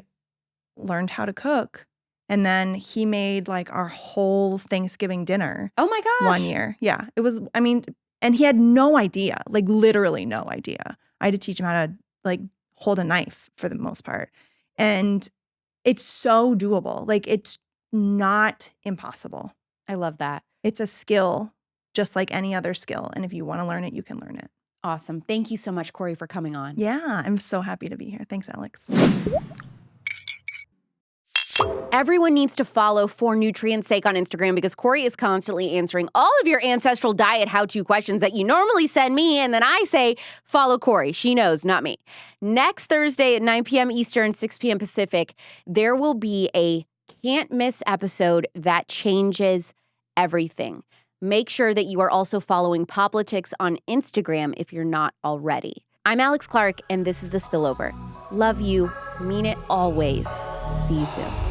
Speaker 2: learned how to cook. And then he made like our whole Thanksgiving dinner.
Speaker 1: Oh my gosh.
Speaker 2: One year. Yeah. It was, and he had no idea, like literally no idea. I had to teach him how to like hold a knife for the most part. And it's so doable. Like it's not impossible.
Speaker 1: I love that.
Speaker 2: It's a skill just like any other skill. And if you want to learn it, you can learn it.
Speaker 1: Awesome. Thank you so much, Corey, for coming on.
Speaker 2: Yeah, I'm so happy to be here. Thanks, Alex.
Speaker 1: Everyone needs to follow For Nutrients' Sake on Instagram because Corey is constantly answering all of your ancestral diet how-to questions that you normally send me, and then I say, follow Corey. She knows, not me. Next Thursday at 9 p.m. Eastern, 6 p.m. Pacific, there will be a can't-miss episode that changes everything. Make sure that you are also following Poplitics on Instagram if you're not already. I'm Alex Clark, and this is The Spillover. Love you. Mean it always. See you soon.